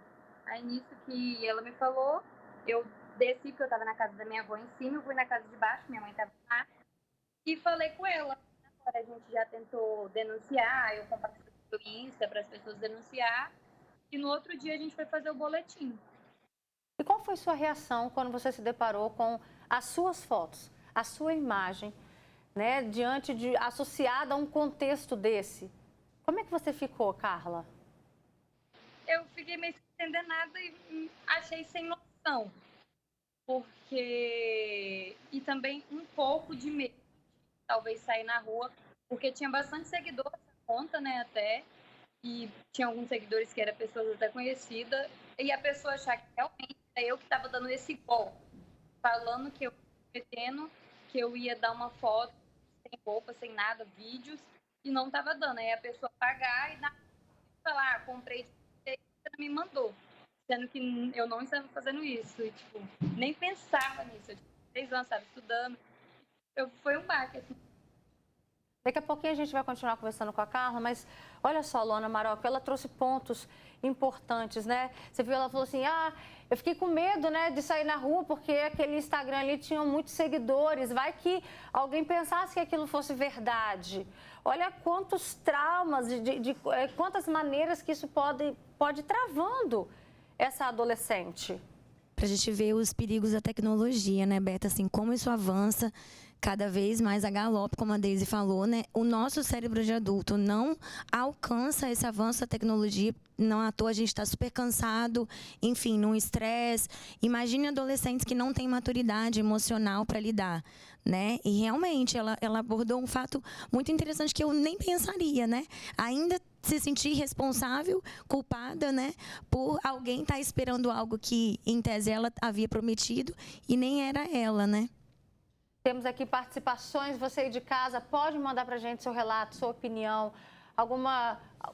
[SPEAKER 13] Aí nisso que ela me falou, eu desci, porque eu estava na casa da minha avó em cima, eu fui na casa de baixo, minha mãe estava lá, e falei com ela. Agora a gente já tentou denunciar, eu compartilhei no Insta para as pessoas denunciar, e no outro dia a gente foi fazer o boletim.
[SPEAKER 2] E qual foi sua reação quando você se deparou com as suas fotos, a sua imagem, né, associada a um contexto desse? Como é que você ficou, Carla?
[SPEAKER 13] Eu fiquei meio sem entender nada e achei sem noção. E também um pouco de medo, talvez sair na rua, porque tinha bastante seguidor nessa conta, né, até, e tinha alguns seguidores que eram pessoas até conhecidas, e a pessoa achar que realmente era eu que estava dando esse gol, falando que eu pretendo que eu ia dar uma foto sem roupa, sem nada, vídeos, e não estava dando. Aí a pessoa pagar e falar, comprei de você, você me mandou. Sendo que eu não estava fazendo isso, e, nem pensava nisso. 6 anos, sabe, estudando. Foi um baque, assim.
[SPEAKER 2] Daqui a pouquinho a gente vai continuar conversando com a Carla, mas olha só, Luana Marocco, ela trouxe pontos importantes, né? Você viu, ela falou assim, eu fiquei com medo, né, de sair na rua porque aquele Instagram ali tinha muitos seguidores, vai que alguém pensasse que aquilo fosse verdade. Olha quantos traumas, quantas maneiras que isso pode ir travando essa adolescente.
[SPEAKER 12] Para a gente ver os perigos da tecnologia, né, Berta? Assim, como isso avança cada vez mais a galope, como a Deise falou, né? O nosso cérebro de adulto não alcança esse avanço da tecnologia. Não à toa a gente está super cansado, enfim, num estresse. Imagine adolescentes que não têm maturidade emocional para lidar, né? E realmente ela abordou um fato muito interessante que eu nem pensaria, né? Ainda se sentir responsável, culpada, né? Por alguém estar esperando algo que, em tese, ela havia prometido e nem era ela, né?
[SPEAKER 2] Temos aqui participações, você aí de casa pode mandar para a gente seu relato, sua opinião,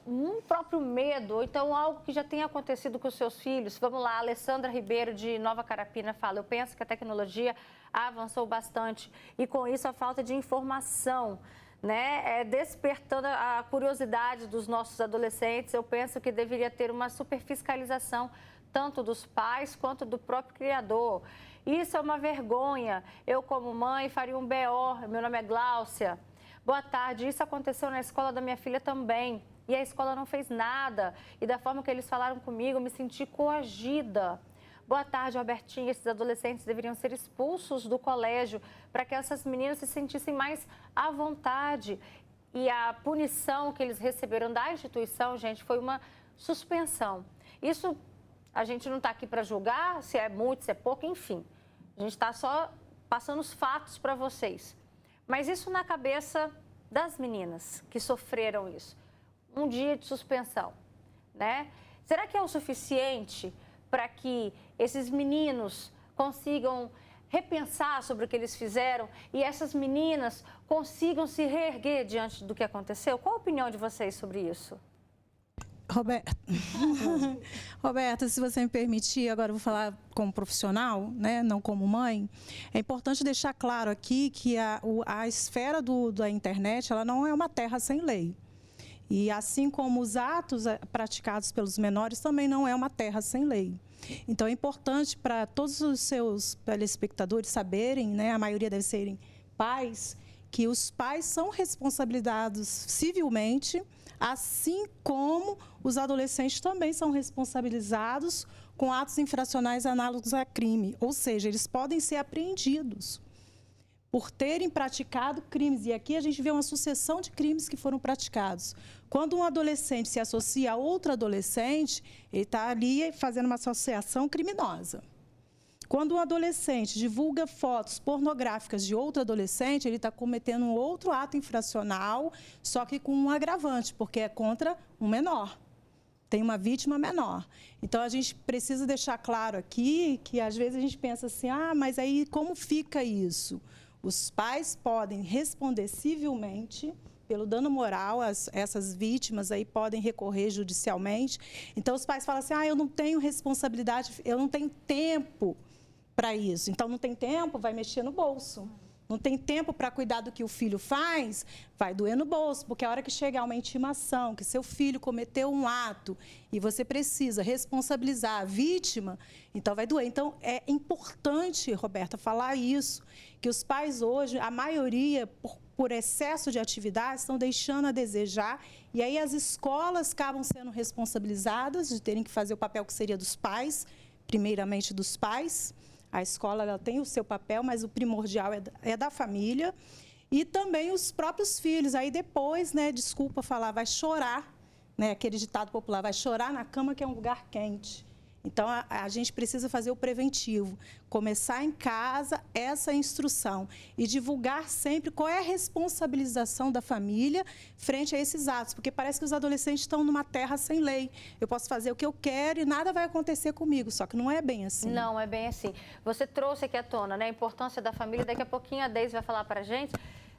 [SPEAKER 2] um próprio medo, ou então algo que já tenha acontecido com os seus filhos. Vamos lá, a Alessandra Ribeiro de Nova Carapina fala, eu penso que a tecnologia avançou bastante e com isso a falta de informação, né, despertando a curiosidade dos nossos adolescentes. Eu penso que deveria ter uma superfiscalização tanto dos pais quanto do próprio criador. Isso é uma vergonha. Eu, como mãe, faria um BO. Meu nome é Gláucia. Boa tarde. Isso aconteceu na escola da minha filha também. E a escola não fez nada. E da forma que eles falaram comigo, eu me senti coagida. Boa tarde, Robertinho. Esses adolescentes deveriam ser expulsos do colégio para que essas meninas se sentissem mais à vontade. E a punição que eles receberam da instituição, gente, foi uma suspensão. Isso, a gente não está aqui para julgar se é muito, se é pouco, enfim. A gente está só passando os fatos para vocês. Mas isso na cabeça das meninas que sofreram isso. Um dia de suspensão, né? Será que é o suficiente para que esses meninos consigam repensar sobre o que eles fizeram e essas meninas consigam se reerguer diante do que aconteceu? Qual a opinião de vocês sobre isso?
[SPEAKER 11] Roberta, se você me permitir, agora eu vou falar como profissional, né, não como mãe. É importante deixar claro aqui que a esfera da internet, ela não é uma terra sem lei. E assim como os atos praticados pelos menores também não é uma terra sem lei. Então é importante para todos os seus telespectadores saberem, né, a maioria deve serem pais, que os pais são responsabilizados civilmente, assim como os adolescentes também são responsabilizados com atos infracionais análogos a crime. Ou seja, eles podem ser apreendidos por terem praticado crimes. E aqui a gente vê uma sucessão de crimes que foram praticados. Quando um adolescente se associa a outro adolescente, ele está ali fazendo uma associação criminosa. Quando um adolescente divulga fotos pornográficas de outro adolescente, ele está cometendo um outro ato infracional, só que com um agravante, porque é contra um menor. Tem uma vítima menor. Então, a gente precisa deixar claro aqui que, às vezes, a gente pensa assim, mas aí como fica isso? Os pais podem responder civilmente pelo dano moral, essas vítimas aí podem recorrer judicialmente. Então, os pais falam assim, eu não tenho responsabilidade, eu não tenho tempo para isso. Então, não tem tempo, vai mexer no bolso. Não tem tempo para cuidar do que o filho faz, vai doer no bolso, porque a hora que chegar uma intimação, que seu filho cometeu um ato e você precisa responsabilizar a vítima, então vai doer. Então, é importante, Roberta, falar isso, que os pais hoje, a maioria, por excesso de atividades, estão deixando a desejar, e aí as escolas acabam sendo responsabilizadas de terem que fazer o papel que seria dos pais, primeiramente dos pais. A escola ela tem o seu papel, mas o primordial é da família. E também os próprios filhos. Aí depois, né, desculpa falar, vai chorar, né, aquele ditado popular, vai chorar na cama que é um lugar quente. Então, a gente precisa fazer o preventivo, começar em casa essa instrução e divulgar sempre qual é a responsabilização da família frente a esses atos, porque parece que os adolescentes estão numa terra sem lei. Eu posso fazer o que eu quero e nada vai acontecer comigo, só que não é bem assim.
[SPEAKER 2] Não, é bem assim. Você trouxe aqui à tona, né, a importância da família, daqui a pouquinho a Deise vai falar para a gente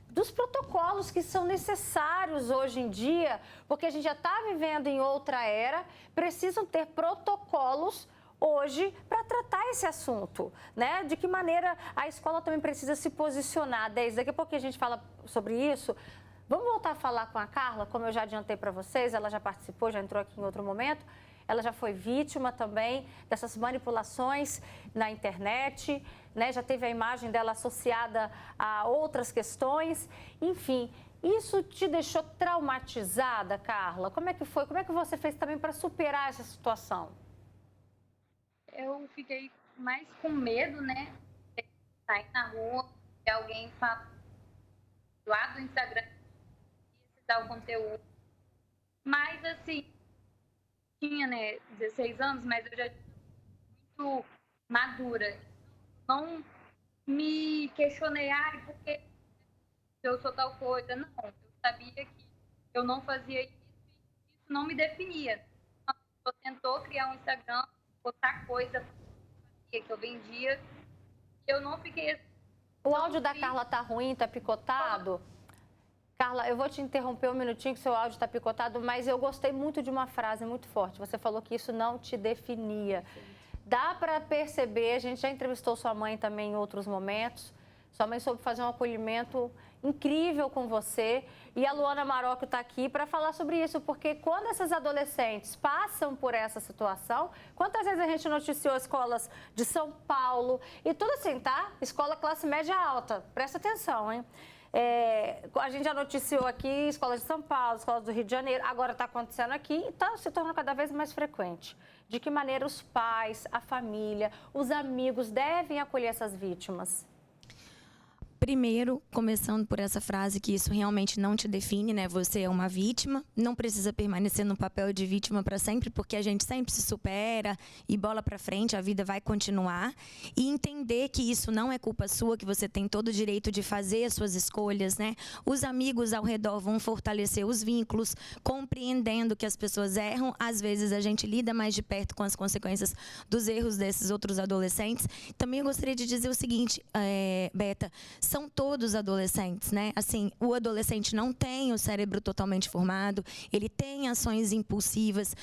[SPEAKER 2] dos protocolos que são necessários hoje em dia, porque a gente já está vivendo em outra era, precisam ter protocolos hoje para tratar esse assunto, né? De que maneira a escola também precisa se posicionar. Daqui a pouco a gente fala sobre isso. Vamos voltar a falar com a Carla, como eu já adiantei para vocês, ela já participou, já entrou aqui em outro momento. Ela já foi vítima também dessas manipulações na internet, né? Já teve a imagem dela associada a outras questões. Enfim, isso te deixou traumatizada, Carla? Como é que foi? Como é que você fez também para superar essa situação?
[SPEAKER 13] Eu fiquei mais com medo, né? De sair na rua, de alguém falar lá do Instagram, dar o conteúdo. Mas, assim, tinha, né, 16 anos, mas eu já tinha muito madura. Não me questionei, porque eu sou tal coisa. Não, eu sabia que eu não fazia isso não me definia. A pessoa tentou criar um Instagram, botar coisa que eu vendia, eu não fiquei...
[SPEAKER 2] O áudio da Carla tá ruim, tá picotado? Carla, eu vou te interromper um minutinho, que seu áudio está picotado, mas eu gostei muito de uma frase muito forte. Você falou que isso não te definia. Dá para perceber, a gente já entrevistou sua mãe também em outros momentos. Sua mãe soube fazer um acolhimento incrível com você. E a Luana Marocco está aqui para falar sobre isso, porque quando essas adolescentes passam por essa situação, quantas vezes a gente noticiou escolas de São Paulo e tudo assim, tá? Escola classe média alta. Presta atenção, hein? A gente já noticiou aqui escolas de São Paulo, escolas do Rio de Janeiro, agora está acontecendo aqui e está se tornando cada vez mais frequente. De que maneira os pais, a família, os amigos devem acolher essas vítimas?
[SPEAKER 12] Primeiro, começando por essa frase que isso realmente não te define, né? Você é uma vítima, não precisa permanecer no papel de vítima para sempre, porque a gente sempre se supera e bola para frente, a vida vai continuar. E entender que isso não é culpa sua, que você tem todo o direito de fazer as suas escolhas, né? Os amigos ao redor vão fortalecer os vínculos, compreendendo que as pessoas erram. Às vezes a gente lida mais de perto com as consequências dos erros desses outros adolescentes. Também eu gostaria de dizer o seguinte, Beta, são todos adolescentes, né? Assim, o adolescente não tem o cérebro totalmente formado, ele tem ações impulsivas.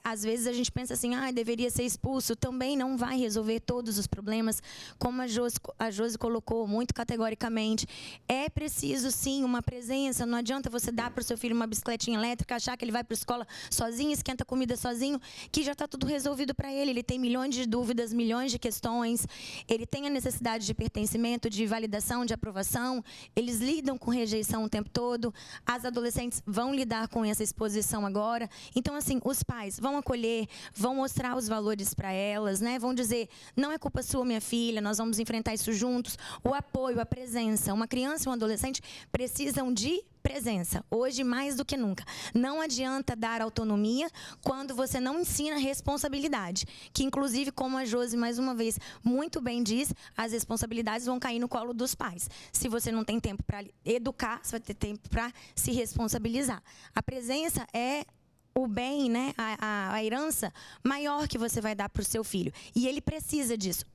[SPEAKER 12] Às vezes a gente pensa assim, deveria ser expulso, também não vai resolver todos os problemas, como a Josi colocou muito categoricamente. É preciso, sim, uma presença, não adianta você dar para o seu filho uma bicicletinha elétrica, achar que ele vai para a escola sozinho, esquenta comida sozinho, que já está tudo resolvido para ele. Ele tem milhões de dúvidas, milhões de questões, ele tem a necessidade de pertencimento, de validação, de aprovação, eles lidam com rejeição o tempo todo, as adolescentes vão lidar com essa exposição agora. Então, assim, os pais vão acolher, vão mostrar os valores para elas, né? Vão dizer, não é culpa sua, minha filha, nós vamos enfrentar isso juntos. O apoio, a presença. Uma criança e um adolescente precisam de presença, hoje mais do que nunca. Não adianta dar autonomia quando você não ensina responsabilidade, que inclusive, como a Josi mais uma vez muito bem diz, as responsabilidades vão cair no colo dos pais. Se você não tem tempo para educar, você vai ter tempo para se responsabilizar. A presença é o bem, né, a herança maior que você vai dar para o seu filho. E ele precisa disso,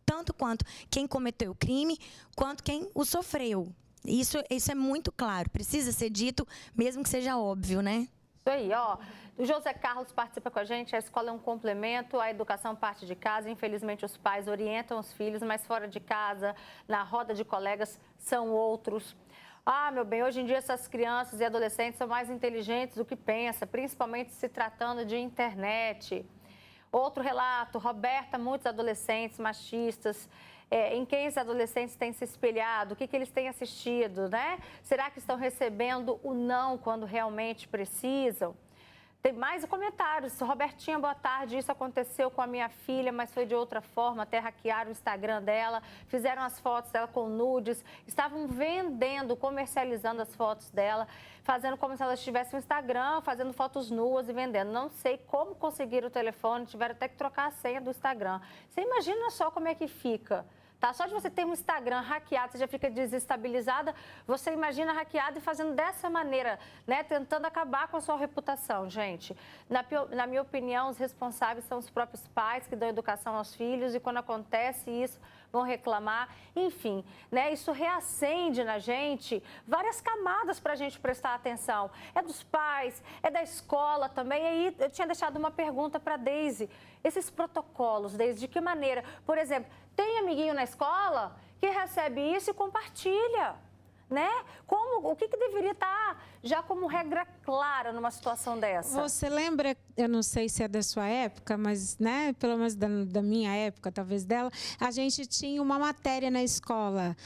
[SPEAKER 12] tanto quanto quem cometeu o crime, quanto quem o sofreu. Isso é muito claro, precisa ser dito, mesmo que seja óbvio, né?
[SPEAKER 2] Isso aí, ó. O José Carlos participa com a gente, a escola é um complemento, a educação parte de casa. Infelizmente, os pais orientam os filhos, mas fora de casa, na roda de colegas, são outros. Meu bem, hoje em dia essas crianças e adolescentes são mais inteligentes do que pensa, principalmente se tratando de internet. Outro relato, Roberta, muitos adolescentes machistas, em quem os adolescentes têm se espelhado, o que eles têm assistido, né? Será que estão recebendo o não quando realmente precisam? Tem mais comentários. Robertinha, boa tarde. Isso aconteceu com a minha filha, mas foi de outra forma. Até hackearam o Instagram dela, fizeram as fotos dela com nudes, estavam vendendo, comercializando as fotos dela, fazendo como se ela tivesse um Instagram, fazendo fotos nuas e vendendo. Não sei como conseguiram o telefone, tiveram até que trocar a senha do Instagram. Você imagina só como é que fica. Tá? Só de você ter um Instagram hackeado, você já fica desestabilizada. Você imagina hackeado e fazendo dessa maneira, né? Tentando acabar com a sua reputação, gente. Na minha opinião, os responsáveis são os próprios pais que dão educação aos filhos e quando acontece isso, vão reclamar, enfim, né? Isso reacende na gente várias camadas para a gente prestar atenção. É dos pais, é da escola também. E aí eu tinha deixado uma pergunta para a Deise. Esses protocolos, Deise, de que maneira? Por exemplo, tem amiguinho na escola que recebe isso e compartilha, né? O que deveria estar já como regra clara numa situação dessa?
[SPEAKER 1] Você lembra, eu não sei se é da sua época, mas, né, pelo menos da minha época, talvez dela, a gente tinha uma matéria na escola,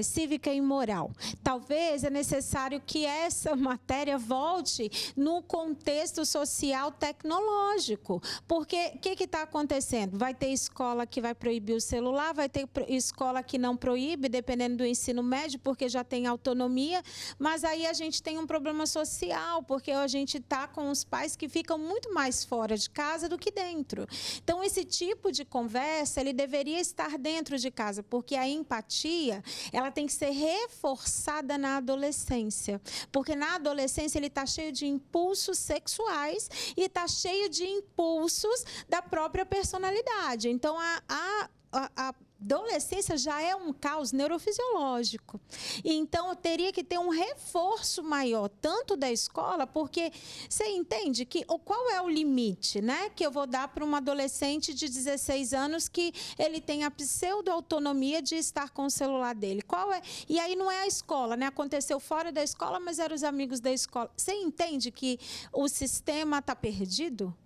[SPEAKER 1] cívica e moral. Talvez é necessário que essa matéria volte no contexto social tecnológico, porque o que está acontecendo? Vai ter escola que vai proibir o celular, vai ter escola que não proíbe, dependendo do ensino médio, porque já tem autonomia, mas aí a gente tem um problema social, porque a gente está com os pais que ficam muito mais fora de casa do que dentro. Então, esse tipo de conversa, ele deveria estar dentro de casa, porque a empatia, ela tem que ser reforçada na adolescência, porque na adolescência ele está cheio de impulsos sexuais e está cheio de impulsos da própria personalidade. Então, a adolescência já é um caos neurofisiológico. Então, eu teria que ter um reforço maior, tanto da escola, porque você entende que qual é o limite, né, que eu vou dar para um adolescente de 16 anos que ele tem a pseudo-autonomia de estar com o celular dele. Qual é? E aí não é a escola, né? Aconteceu fora da escola, mas eram os amigos da escola. Você entende que o sistema está perdido?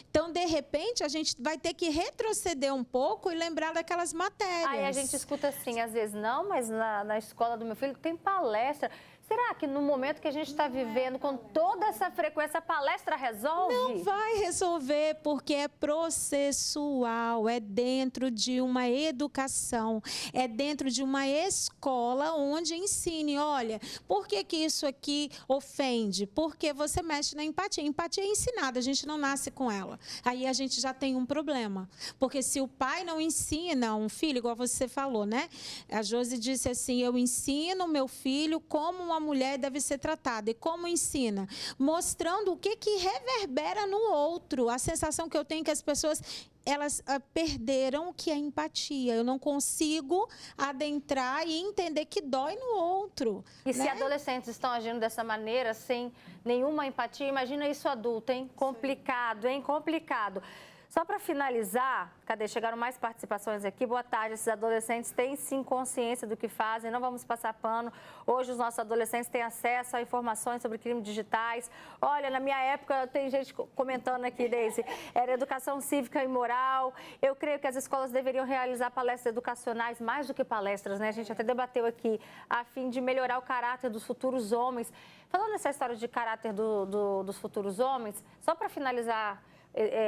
[SPEAKER 1] Então, de repente, a gente vai ter que retroceder um pouco e lembrar daquelas matérias.
[SPEAKER 2] Aí a gente escuta assim, às vezes, não, mas na escola do meu filho tem palestra. Será que no momento que a gente está vivendo, com toda essa frequência, a palestra resolve?
[SPEAKER 1] Não vai resolver, porque é processual, é dentro de uma educação, é dentro de uma escola onde ensine, olha, por que isso aqui ofende? Porque você mexe na empatia. Empatia é ensinada, a gente não nasce com ela. Aí a gente já tem um problema, porque se o pai não ensina um filho, igual você falou, né? A Josi disse assim, eu ensino meu filho como uma mulher deve ser tratada. E como ensina? Mostrando o que reverbera no outro. A sensação que eu tenho é que as pessoas, elas perderam o que é empatia. Eu não consigo adentrar e entender que dói no outro.
[SPEAKER 2] E se adolescentes estão agindo dessa maneira, sem nenhuma empatia, imagina isso adulto, hein? Complicado, hein? Complicado. Só para finalizar, cadê? Chegaram mais participações aqui. Boa tarde. Esses adolescentes têm sim consciência do que fazem, não vamos passar pano. Hoje os nossos adolescentes têm acesso a informações sobre crimes digitais. Olha, na minha época, tem gente comentando aqui, Deise, era educação cívica e moral. Eu creio que as escolas deveriam realizar palestras educacionais, mais do que palestras, né? A gente até debateu aqui, a fim de melhorar o caráter dos futuros homens. Falando nessa história de caráter dos futuros homens, só para finalizar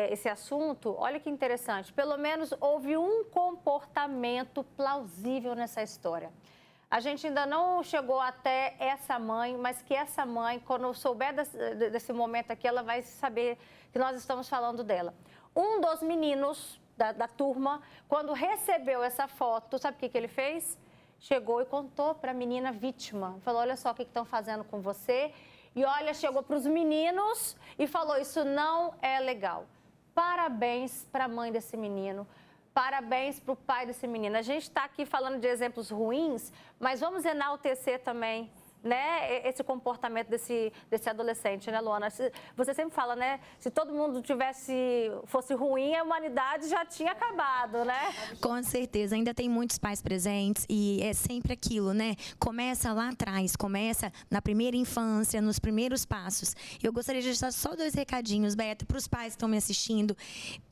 [SPEAKER 2] esse assunto, olha que interessante, pelo menos houve um comportamento plausível nessa história. A gente ainda não chegou até essa mãe, mas que essa mãe, quando souber desse momento aqui, ela vai saber que nós estamos falando dela. Um dos meninos da turma, quando recebeu essa foto, sabe o que ele fez? Chegou e contou para a menina vítima. Falou, olha só o que estão fazendo com você. E olha, chegou para os meninos e falou, isso não é legal. Parabéns para a mãe desse menino, parabéns para o pai desse menino. A gente está aqui falando de exemplos ruins, mas vamos enaltecer também, né, esse comportamento desse adolescente, né, Luana? Você sempre fala, né, se todo mundo fosse ruim, a humanidade já tinha acabado, né?
[SPEAKER 12] Com certeza, ainda tem muitos pais presentes e é sempre aquilo, né? Começa lá atrás, começa na primeira infância, nos primeiros passos. Eu gostaria de deixar só 2 recadinhos, Beto, para os pais que estão me assistindo.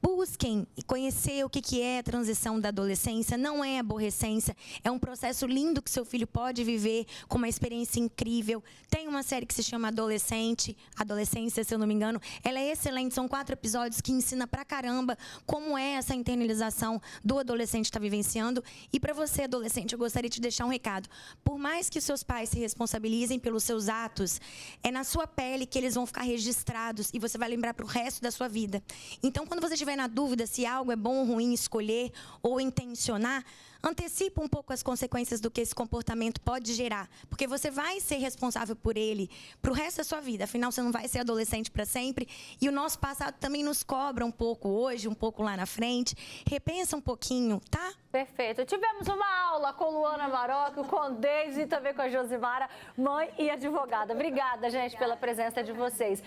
[SPEAKER 12] Busquem conhecer o que é a transição da adolescência, não é aborrecência, é um processo lindo que seu filho pode viver com uma experiência incrível. Tem uma série que se chama Adolescência, se eu não me engano. Ela é excelente, são 4 episódios que ensina pra caramba como é essa internalização do adolescente estar vivenciando. E para você, adolescente, eu gostaria de te deixar um recado. Por mais que os seus pais se responsabilizem pelos seus atos, é na sua pele que eles vão ficar registrados e você vai lembrar pro resto da sua vida. Então, quando você estiver na dúvida se algo é bom ou ruim escolher ou intencionar, antecipa um pouco as consequências do que esse comportamento pode gerar, porque você vai ser responsável por ele para o resto da sua vida, afinal você não vai ser adolescente para sempre, e o nosso passado também nos cobra um pouco hoje, um pouco lá na frente. Repensa um pouquinho, tá?
[SPEAKER 2] Perfeito. Tivemos uma aula com Luana Marocco, com Deise e também com a Josimara, mãe e advogada. Obrigada, gente, pela presença de vocês.